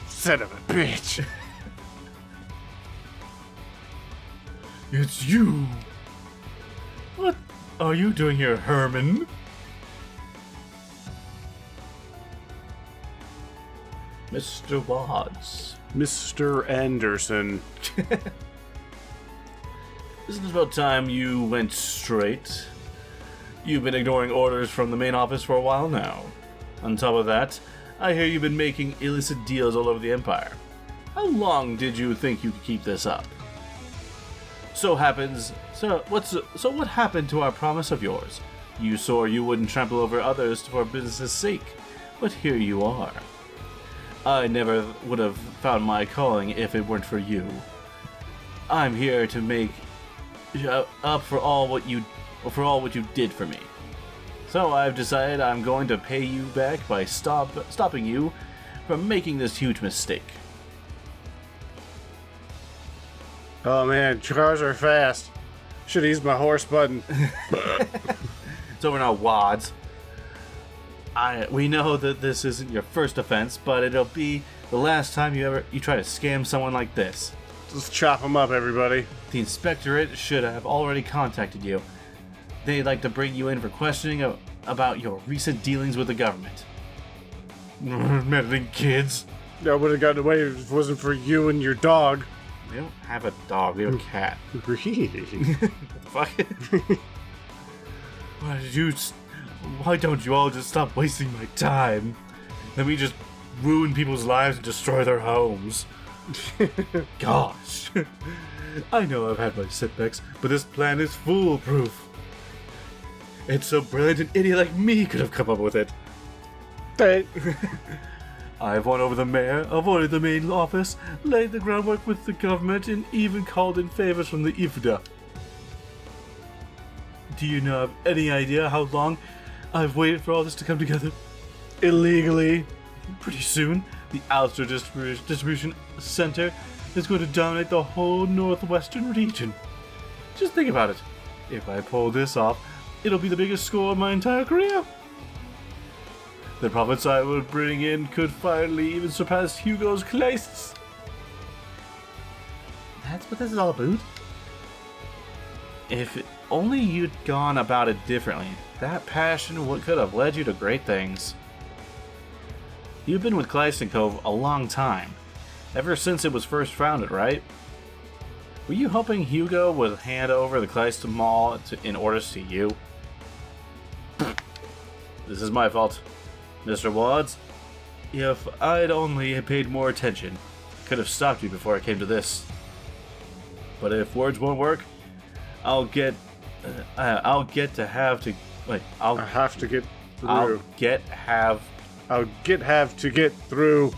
D: Son of a bitch.
C: It's you! What are you doing here, Herman? Mr. Watts.
D: Mr. Anderson.
C: Isn't it about time you went straight? You've been ignoring orders from the main office for a while now. On top of that, I hear you've been making illicit deals all over the Empire. How long did you think you could keep this up? What happened to our promise of yours? You swore you wouldn't trample over others for business' sake, but here you are. I never would have found my calling if it weren't for you. I'm here to make up for all what you did for me. So I've decided I'm going to pay you back by stopping you from making this huge mistake.
D: Oh man, cars are fast. Should use my horse button.
C: It's over now, Wads. We know that this isn't your first offense, but it'll be the last time you try to scam someone like this.
D: Let's chop them up, everybody.
C: The Inspectorate should have already contacted you. They'd like to bring you in for questioning about your recent dealings with the government. Meddling kids.
D: I would have gotten away if it wasn't for you and your dog.
C: We don't have a dog, we have a cat.
D: Really?
C: What the fuck? Why don't you all just stop wasting my time? Let me just ruin people's lives and destroy their homes. Gosh. I know I've had my setbacks, but this plan is foolproof. It's so brilliant an idiot like me could have come up with it. I've won over the mayor, avoided the main office, laid the groundwork with the government, and even called in favors from the IFDA. Do you know have any idea how long I've waited for all this to come together?
D: Illegally.
C: Pretty soon, The Ulster Distribution Center is going to dominate the whole northwestern region. Just think about it. If I pull this off, it'll be the biggest score of my entire career. The profits I will bring in could finally even surpass Hugo's Kleists.
A: That's what this is all about? If only you'd gone about it differently, that passion could have led you to great things. You've been with Kleist & Cove a long time, ever since it was first founded, right? Were you hoping Hugo would hand over the Kleist Mall in orders to you? This is my fault, Mr. Wads. If I'd only paid more attention, I could have stopped you before it came to this. But if words won't work, I'll get to get
D: through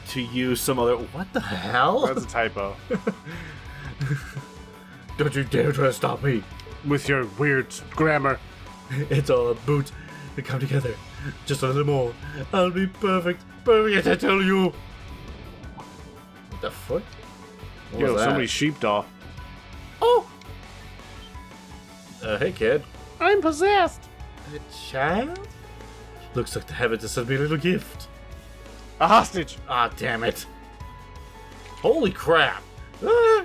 A: to you some other. What the hell?
D: That's a typo.
C: Don't you dare try to stop me.
D: With your weird grammar.
C: It's all a boot to come together. Just a little more. I'll be perfect. Perfect, I tell you. What the fuck? What
D: Yo,
C: was that?
D: somebody's sheepdog.
C: Oh! Hey, kid.
D: I'm possessed.
C: A child? Looks like the heaven to send me a little gift.
D: A hostage.
C: Ah, damn it. Holy crap. Ah.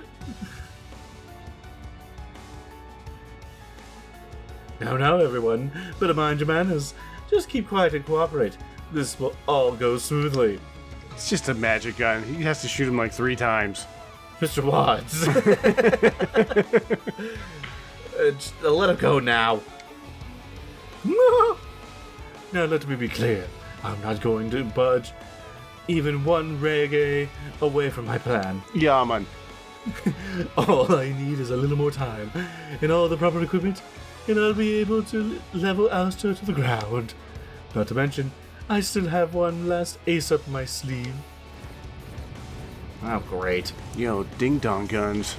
C: Now, everyone, better mind your manners. Just keep quiet and cooperate. This will all go smoothly.
D: It's just a magic gun. He has to shoot him like 3 times.
C: Mr. Watts. Just let him go now. Now let me be clear. I'm not going to budge even one reggae away from my plan.
D: Yeah, man.
C: All I need is a little more time and all the proper equipment, and I'll be able to level Ulster to the ground. Not to mention, I still have one last ace up my sleeve.
A: Oh, great.
D: Yo, ding-dong guns.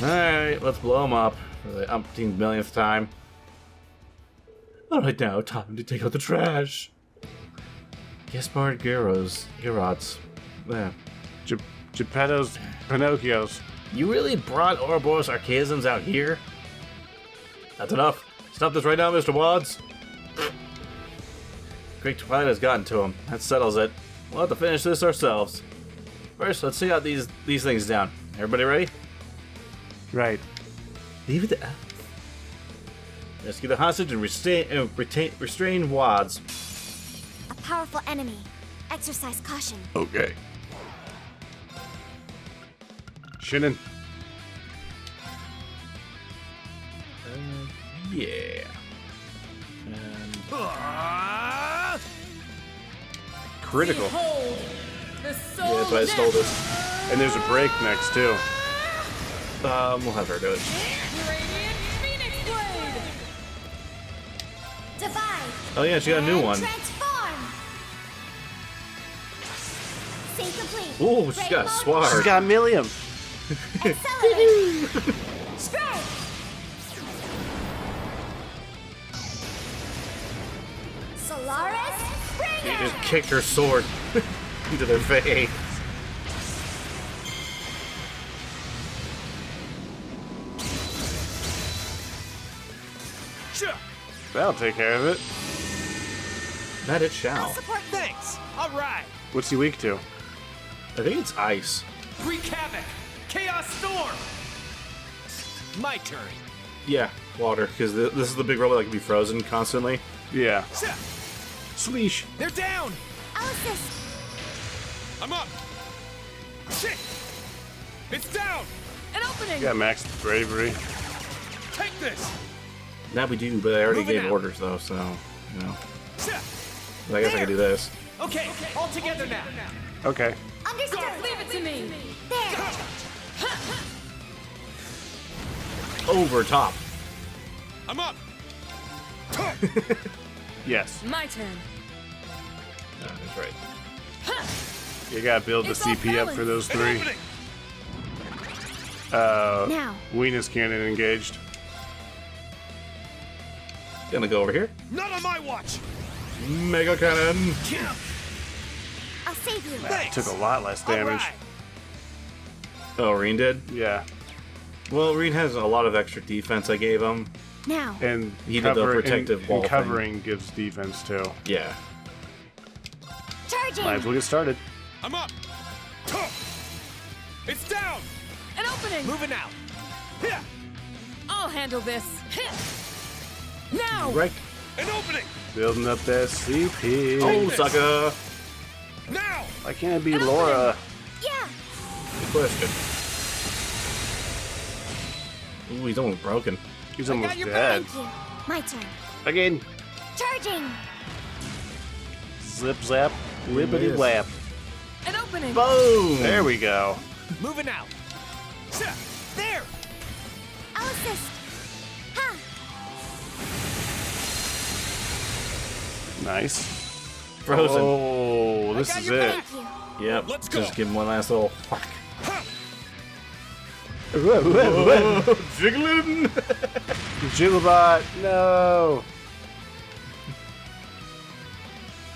A: Alright, let's blow them up for the umpteenth millionth time.
C: Alright now, time to take out the trash.
A: Gaspard Garrots. Yeah.
D: Geppetto's Pinocchios.
A: You really brought Ouroboros archaisms out here?
C: That's enough. Stop this right now, Mr. Wads.
A: Great Twilight has gotten to him. That settles it. We'll have to finish this ourselves. First, let's see out these things down. Everybody ready?
D: Right.
C: Leave it to
A: Rescue the hostage and restrain Wads.
F: A powerful enemy. Exercise caution.
D: Okay. Shinnin.
A: Yeah. And
D: Critical.
G: Behold, the soul
A: yeah, that's why I stole this.
D: And there's a break next, too.
A: We'll have her do it.
G: Radiant Phoenix Blade.
F: Divide.
A: Oh yeah, she got a new
F: and
A: one.
F: Transform. Sync complete.
A: Ooh, she's got a sword.
D: She's got a million.
F: Accelerate. Strike. Solaris.
A: He
F: Bringer.
A: just kicked her sword into their face.
D: That'll take care of it.
A: That it shall.
F: Support.
H: Thanks. All right.
D: What's he weak to?
A: I think it's ice.
H: Wreak havoc. Chaos storm. My turn.
A: Yeah, water, because this is the big robot that can be frozen constantly.
D: Yeah.
H: Shit.
D: Sleesh.
H: They're down.
F: I'll assist.
H: I'm up. Shit. It's down.
G: An opening.
D: You got max bravery.
H: Take this.
A: That we do, but I already
H: Moving
A: gave
H: out.
A: orders though, so you know.
H: Shit.
A: But I guess I can do this.
H: Okay. All together now.
D: Okay.
F: Understood.
G: Leave it to me.
F: There.
A: Over top.
H: I'm up.
D: Yes.
G: My turn.
A: No, that's right.
D: You gotta build the
G: It's all
D: CP up for those
H: An
D: 3.
H: opening.
F: Now.
D: Weenus cannon engaged.
A: Gonna go over here.
H: Not on my watch.
C: Mega Cannon.
F: I'll save you.
H: Thanks.
D: Took a lot less
H: All
D: damage.
H: right.
A: Oh, Reen did?
D: Yeah.
A: Well, Reen has a lot of extra defense I gave him.
F: Now.
D: And
A: He did the protective wall
D: and
A: thing.
D: covering gives defense too.
A: Yeah.
F: Charging.
D: Might as well get started.
H: I'm up. Tuh. It's down.
G: An opening.
H: Moving out. Here.
G: I'll handle this. Now.
A: Right.
H: An opening.
D: Building up that CP.
A: Oh, sucker.
H: Now.
D: Why can't it be Laura?
F: Yeah.
A: Good question. Ooh, he's almost broken.
D: He's almost
F: Thank
D: dead.
F: you. My turn.
D: Again.
F: Charging.
D: Zip zap. Lippity
A: Yes.
D: lap.
G: An opening.
A: Boom!
D: There we go.
H: Moving out. Sha. There.
F: I'll assist. Ha.
D: Nice.
A: Frozen.
D: Oh, this
H: got
D: is
H: your
D: it.
H: back.
F: Thank you.
A: Yep.
H: Let's go.
A: Just give him one last little whack.
H: Ha.
D: Whoa, whoa, whoa.
A: Jiggling!
D: Jigglebot, no.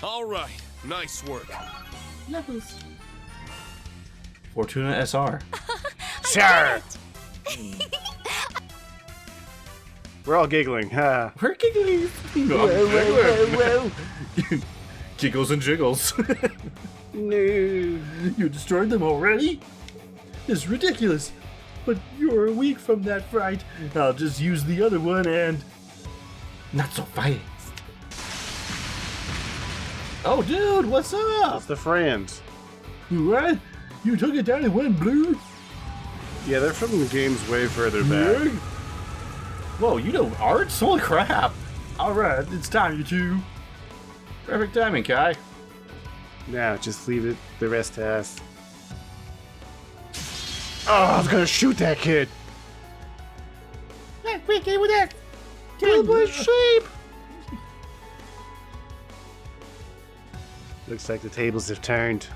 H: All right. Nice work.
F: Levels.
A: Fortuna SR.
D: Sure. We're all giggling. Ha.
A: We're giggling.
D: Whoa.
A: Giggles and jiggles.
D: No.
C: You destroyed them already? This is ridiculous. But you're a week from that fright. I'll just use the other one and...
A: Not so fast. Oh, dude, what's up?
D: That's the friends.
C: What? You took it down in one blue?
D: Yeah, they're from the games way further back.
A: Whoa, you know arts? Holy crap.
C: Alright, it's time, you two.
A: Perfect timing, Kai.
D: Now, just leave it the rest to us. Oh, I was gonna shoot that kid.
E: Quick, get with that.
D: Kill my sheep. Looks like the tables have turned.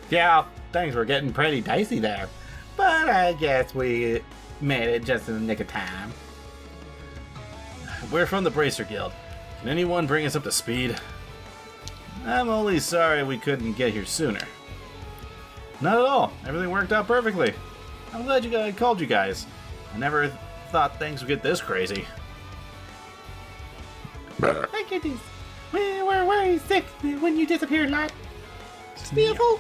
A: Yeah, things were getting pretty dicey there. But I guess we made it just in the nick of time. We're from the Bracer Guild. Can anyone bring us up to speed? I'm only sorry we couldn't get here sooner. Not at all. Everything worked out perfectly. I'm glad I called you guys. I never thought things would get this crazy.
E: Look at this. We were very sick when you disappeared, lad. It's beautiful.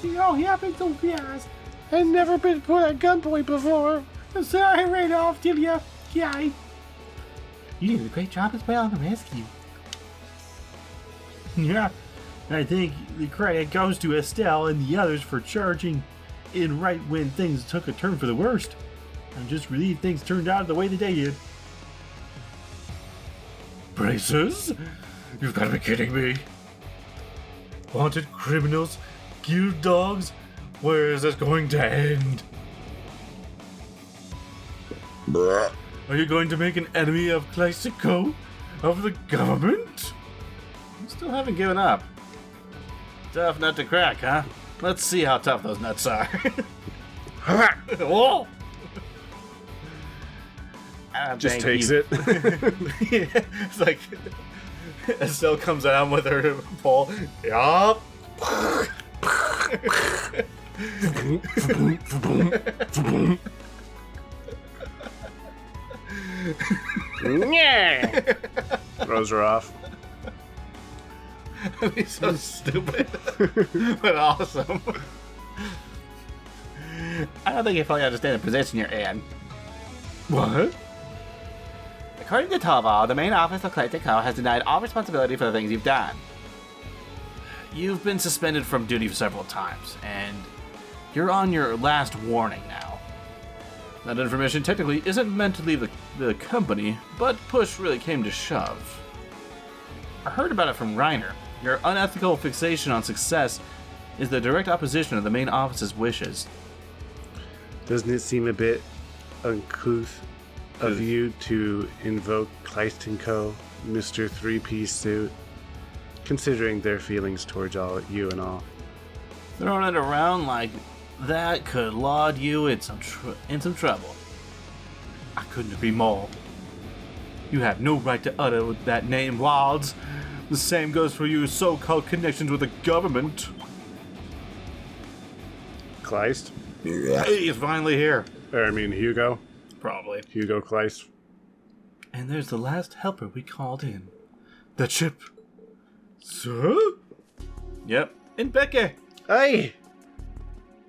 E: It all happened so fast.
D: I've never been put at gunpoint before.
E: I'm sorry I ran off till you, guy. You did a great job as well on the rescue.
C: Yeah, I think the credit goes to Estelle and the others for charging in right when things took a turn for the worst. I'm just relieved things turned out the way that they did.
A: Braces? You've got to be kidding me. Wanted criminals? Guild dogs? Where is this going to end? Are you going to make an enemy of Classico? Of the government? You still haven't given up. Tough nut to crack, huh? Let's see how tough those nuts are. Whoa!
D: Just takes it.
A: It's like Estelle comes out with her pole. Yup.
D: Yeah. Throws her off.
A: That'd be so stupid, but awesome. I don't think you fully understand the position you're in. What? According to Tova, the main office of Classico has denied all responsibility for the things you've done. You've been suspended from duty several times, and you're on your last warning now. That information technically isn't meant to leave the company, but push really came to shove. I heard about it from Reiner. Your unethical fixation on success is the direct opposition of the main office's wishes.
D: Doesn't it seem a bit uncouth of you to invoke Kleist & Co., Mr. Three-Piece Suit, considering their feelings towards you and all?
A: Throwing it around like that could laud you in some trouble. I couldn't agree more. You have no right to utter that name, Wilds.
C: The same goes for you so-called connections with the government.
D: Kleist?
C: Hey, he's finally here.
D: Or, I mean, Hugo.
C: Probably.
D: Hugo Kleist.
C: And there's the last helper we called in. The chip. Sir? Yep. And Becky.
D: Hey!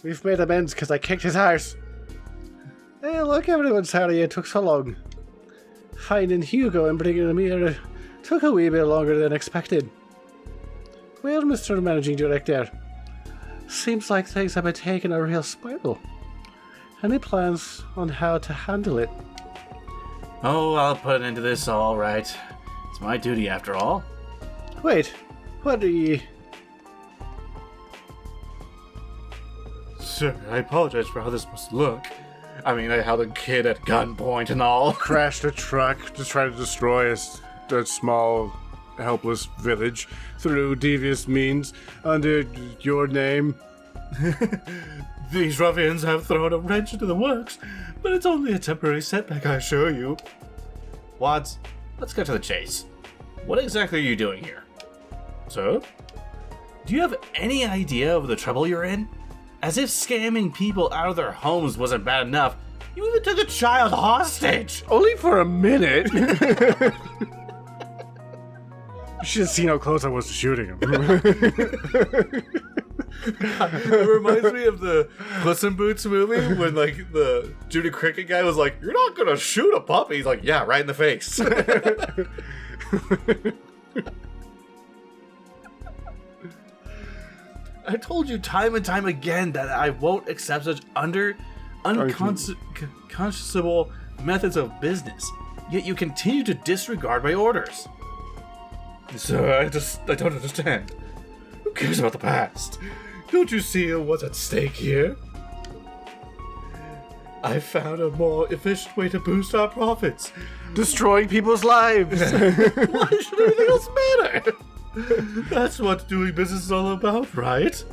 D: We've made amends because I kicked his arse. Hey, look, everyone's sorry it took so long. Finding Hugo and bringing him here took a wee bit longer than expected. Well, Mr. Managing Director, seems like things have been taking a real spiral. Any plans on how to handle it?
C: Oh, I'll put an end to this, all right. It's my duty, after all.
D: Wait, what are you...
C: Sir, I apologize for how this must look. I mean, I held a kid at gunpoint and all.
D: crashed a truck to try to destroy a small, helpless village through devious means under your name.
C: These ruffians have thrown a wrench into the works, but it's only a temporary setback, I assure you. Wads, let's get to the chase. What exactly are you doing here? So? Do you have any idea of the trouble you're in? As if scamming people out of their homes wasn't bad enough, you even took a child hostage!
D: Only for a minute. You should have seen how close I was to shooting him.
C: It reminds me of the Puss in Boots movie when, like, the Judy Cricket guy was like, "You're not gonna shoot a puppy." He's like, "Yeah, right in the face." I told you time and time again that I won't accept such unconscionable methods of business. Yet you continue to disregard my orders. Sir, I don't understand. Who cares about the past? Don't you see what's at stake here? I found a more efficient way to boost our profits.
D: Destroying people's lives.
C: Why should anything else matter? That's what doing business is all about, right?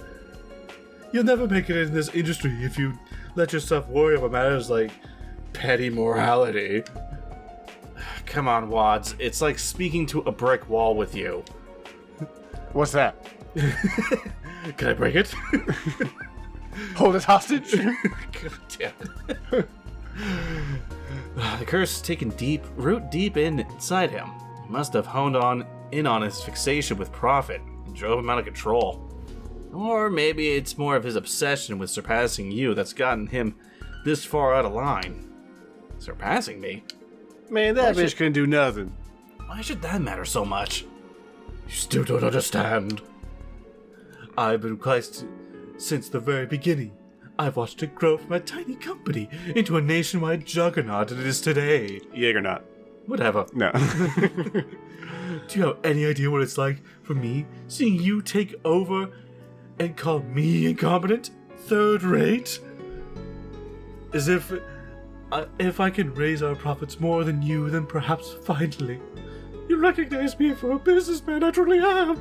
C: You'll never make it in this industry if you let yourself worry about matters like petty morality. Come on, Wads. It's like speaking to a brick wall with you.
D: What's that?
C: Can I break it?
D: Hold it hostage?
C: God damn it. The curse taken root deep inside him. He must have honed in on his fixation with profit and drove him out of control. Or maybe it's more of his obsession with surpassing you that's gotten him this far out of line. Surpassing me?
D: Man, that bitch can do nothing.
C: Why should that matter so much? You still don't understand. I've been Christ since the very beginning. I've watched it grow from a tiny company into a nationwide juggernaut that it is today.
D: Jägernaut.
C: Whatever.
D: No.
C: Do you have any idea what it's like for me seeing you take over and call me incompetent? Third rate? As if I can raise our profits more than you, then perhaps finally you recognize me for a businessman I truly am.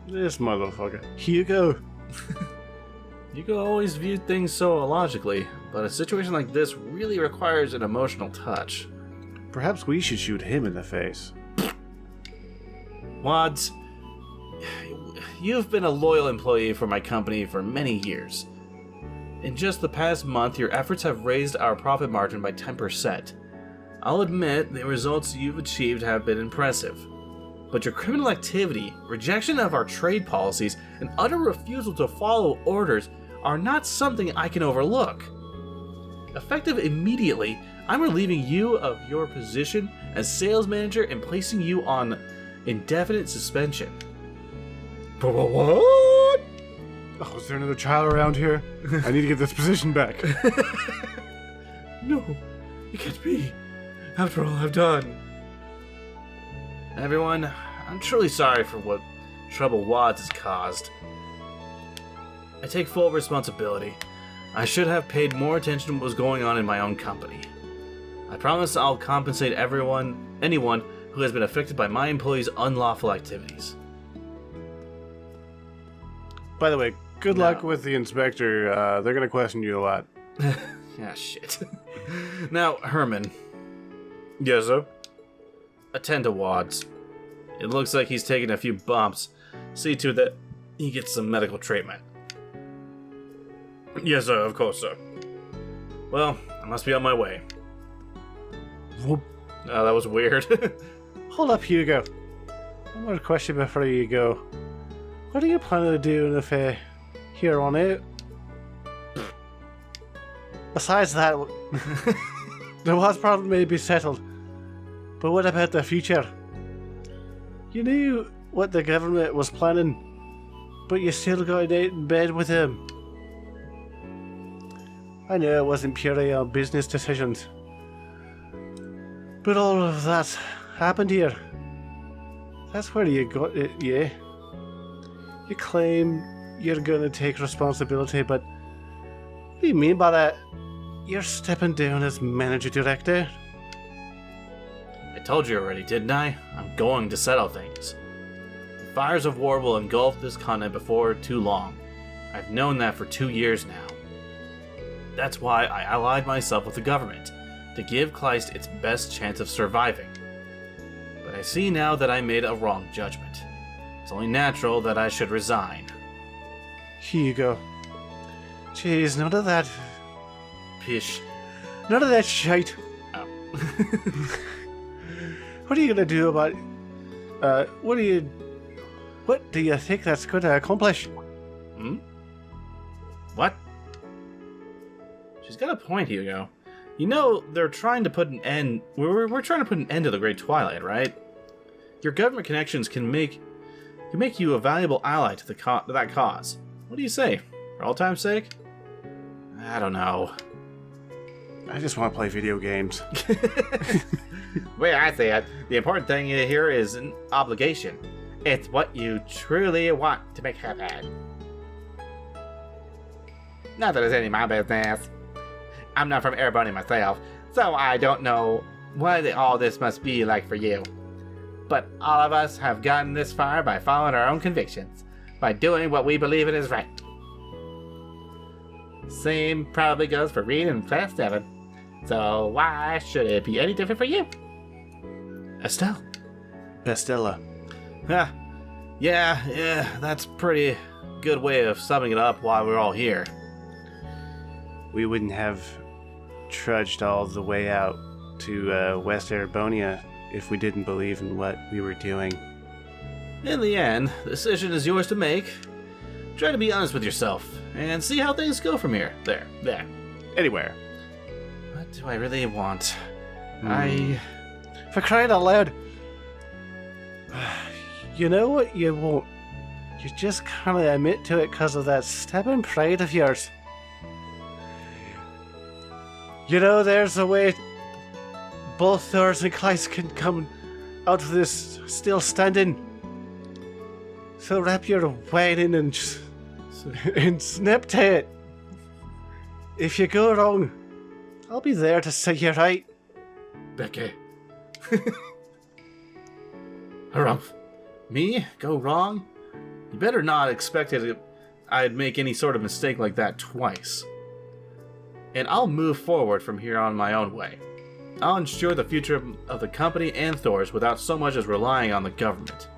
D: This motherfucker. Hugo.
C: Hugo always viewed things so illogically, but a situation like this really requires an emotional touch.
D: Perhaps we should shoot him in the face.
C: Wads, you've been a loyal employee for my company for many years. In just the past month, your efforts have raised our profit margin by 10%. I'll admit the results you've achieved have been impressive. But your criminal activity, rejection of our trade policies, and utter refusal to follow orders are not something I can overlook. Effective immediately, I'm relieving you of your position as sales manager and placing you on indefinite suspension. What?
D: Oh, is there another child around here? I need to get this position back.
C: No, it can't be. After all I've done. Everyone, I'm truly sorry for what trouble Wads has caused. I take full responsibility. I should have paid more attention to what was going on in my own company. I promise I'll compensate anyone who has been affected by my employees' unlawful activities.
D: By the way, good luck with the inspector. They're going to question you a lot.
C: Ah, shit. Now, Herman. Yes, sir? Attend to Wads.
A: It looks like he's taking a few bumps. See to that he gets some medical treatment. Yes, sir, of course, sir. Well, I must be on my way.
D: Whoop.
A: Oh, that was weird.
D: Hold up, Hugo. One more question before you go. What are you planning to do if here on out? Besides that, the last problem may be settled. But what about the future? You knew what the government was planning, but you still got out in bed with him. I know it wasn't purely on business decisions, but all of that happened here. That's where you got it, yeah. You claim you're gonna take responsibility, but what do you mean by that? You're stepping down as manager director.
A: I told you already, didn't I? I'm going to settle things. The fires of war will engulf this continent before too long. I've known that for 2 years now. That's why I allied myself with the government, to give Kleist its best chance of surviving. But I see now that I made a wrong judgment. It's only natural that I should resign.
D: Here you go. Jeez, none of that.
A: Pish.
D: None of that shite.
A: Oh.
D: What are you gonna do about what do you think that's gonna accomplish?
A: Hmm? What? She's got a point, Hugo. You know, they're trying to put an end... We're trying to put an end to the Great Twilight, right? Your government connections can make you a valuable ally to that cause. What do you say? For all time's sake? I don't know.
D: I just want to play video games.
A: The way I say it, the important thing here is an obligation. It's what you truly want to make happen. Not that it's any of my business. I'm not from Erebony myself, so I don't know what all this must be like for you. But all of us have gotten this far by following our own convictions, by doing what we believe it is right. Same probably goes for Reed and Class 7. So why should it be any different for you? Estelle.
D: Bestella.
A: Yeah, that's pretty good way of summing it up while we're all here.
D: We wouldn't have trudged all the way out to West Erebonia if we didn't believe in what we were doing.
A: In the end, the decision is yours to make. Try to be honest with yourself and see how things go from here. There.
D: Anywhere.
A: What do I really want?
D: For crying out loud. You know what you won't. You just kind of admit to it because of that stubborn pride of yours. You know, there's a way both Thors and Kleist can come out of this still standing. So wrap your whining and snip to it. If you go wrong, I'll be there to set you right.
A: Becky. Harumph. Me? Go wrong? You better not expect I'd make any sort of mistake like that twice. And I'll move forward from here on my own way. I'll ensure the future of the company and Thor's without so much as relying on the government.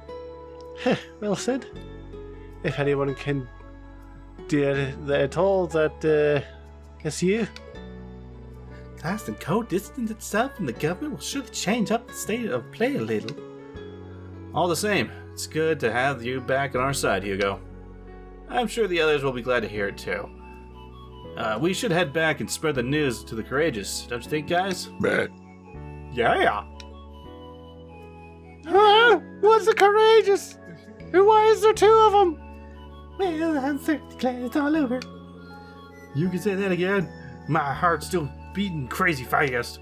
D: Well said. If anyone can do that at all, that it's you.
A: Class and Co. distance itself from the government will surely change up the state of play a little. All the same, it's good to have you back on our side, Hugo. I'm sure the others will be glad to hear it too. We should head back and spread the news to the courageous, don't you think, guys?
H: Bet.
A: Yeah.
D: What's the courageous? And why is there two of them?
A: Well, I'm certainly glad it's all over. You can say that again. My heart's still beating crazy fast.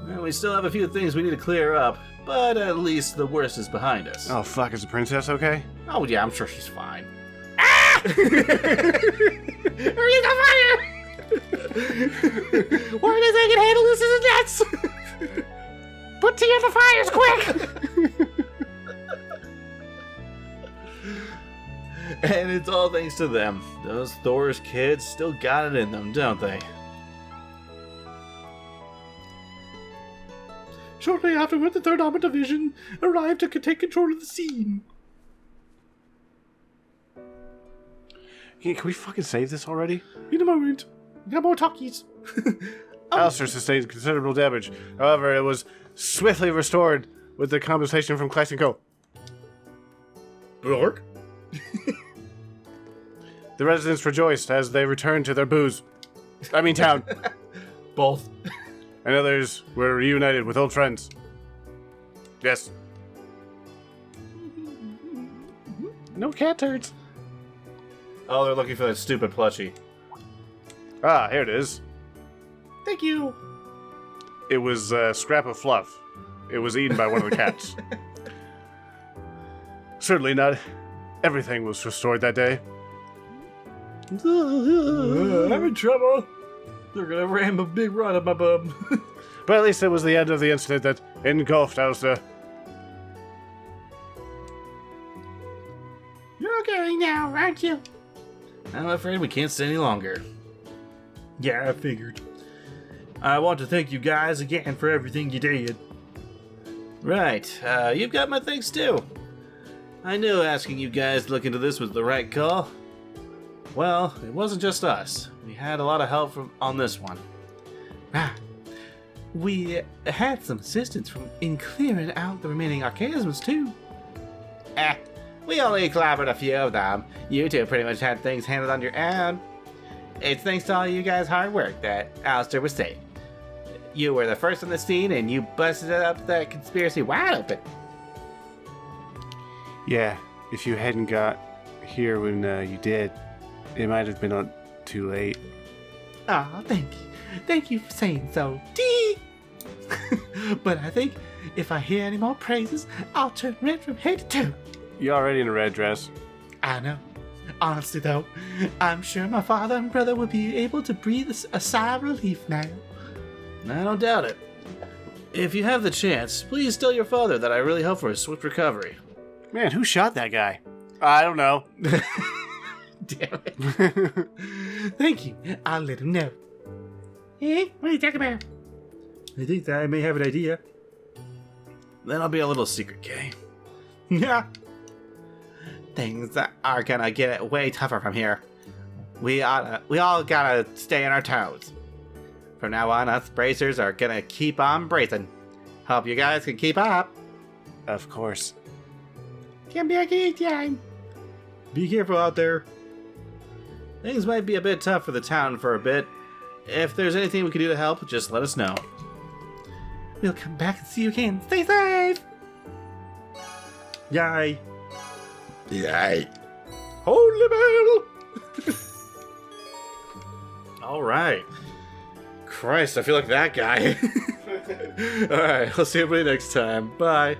A: Well, we still have a few things we need to clear up, but at least the worst is behind us.
D: Oh fuck, is the princess okay?
A: Oh yeah, I'm sure she's fine.
E: Hurry the fire! Why does I can handle this as nuts? Put tea on the fires, quick!
A: And it's all thanks to them. Those Thor's kids still got it in them, don't they?
C: Shortly afterward, the 3rd Armored Division arrived to take control of the scene.
D: Can we fucking save this already?
C: In a moment. Got more talkies.
D: Alistair sustained considerable damage. However, it was swiftly restored with the compensation from Clash & Co.
C: Lord?
D: The residents rejoiced as they returned to their town.
C: Both.
D: And others were reunited with old friends. Yes. No cat turds.
A: Oh, they're looking for that stupid plushie.
D: Ah, here it is.
C: Thank you.
D: It was a scrap of fluff. It was eaten by one of the cats. Certainly not everything was restored that day.
C: I'm in trouble. They're gonna ram a big rod up my bum.
D: But at least it was the end of the incident that engulfed Alistair.
E: You're okay now, aren't you?
A: I'm afraid we can't stay any longer.
C: Yeah, I figured. I want to thank you guys again for everything you did.
A: Right, you've got my thanks too. I knew asking you guys to look into this was the right call. Well, it wasn't just us. We had a lot of help on this one.
E: Ah, we had some assistance in clearing out the remaining archaisms too.
A: We only clobbered a few of them. You two pretty much had things handled on your own. It's thanks to all you guys' hard work that Alistair was saved. You were the first on the scene and you busted up the conspiracy wide open.
D: Yeah, if you hadn't got here when you did, it might have been too late.
E: Ah, thank you. Thank you for saying so. Tee! But I think if I hear any more praises, I'll turn red from head to toe.
D: You're already in a red dress.
E: I know. Honestly, though, I'm sure my father and brother will be able to breathe a sigh of relief now.
A: I don't doubt it. If you have the chance, please tell your father that I really hope for his swift recovery.
D: Man, who shot that guy? I don't know.
E: Damn it. Thank you. I'll let him know. Eh? What are you talking about?
C: I think that I may have an idea.
A: Then I'll be a little secret, Kay.
E: Yeah.
A: Things are gonna get way tougher from here. We all gotta stay on our toes. From now on, us bracers are gonna keep on bracing. Hope you guys can keep up.
D: Of course.
E: Can be a good time.
C: Be careful out there.
A: Things might be a bit tough for the town for a bit. If there's anything we can do to help, just let us know.
E: We'll come back and see you again. Stay safe.
C: Yay.
A: Yay. Holy bell! Alright. Christ, I feel like that guy. Alright, I'll see everybody next time. Bye.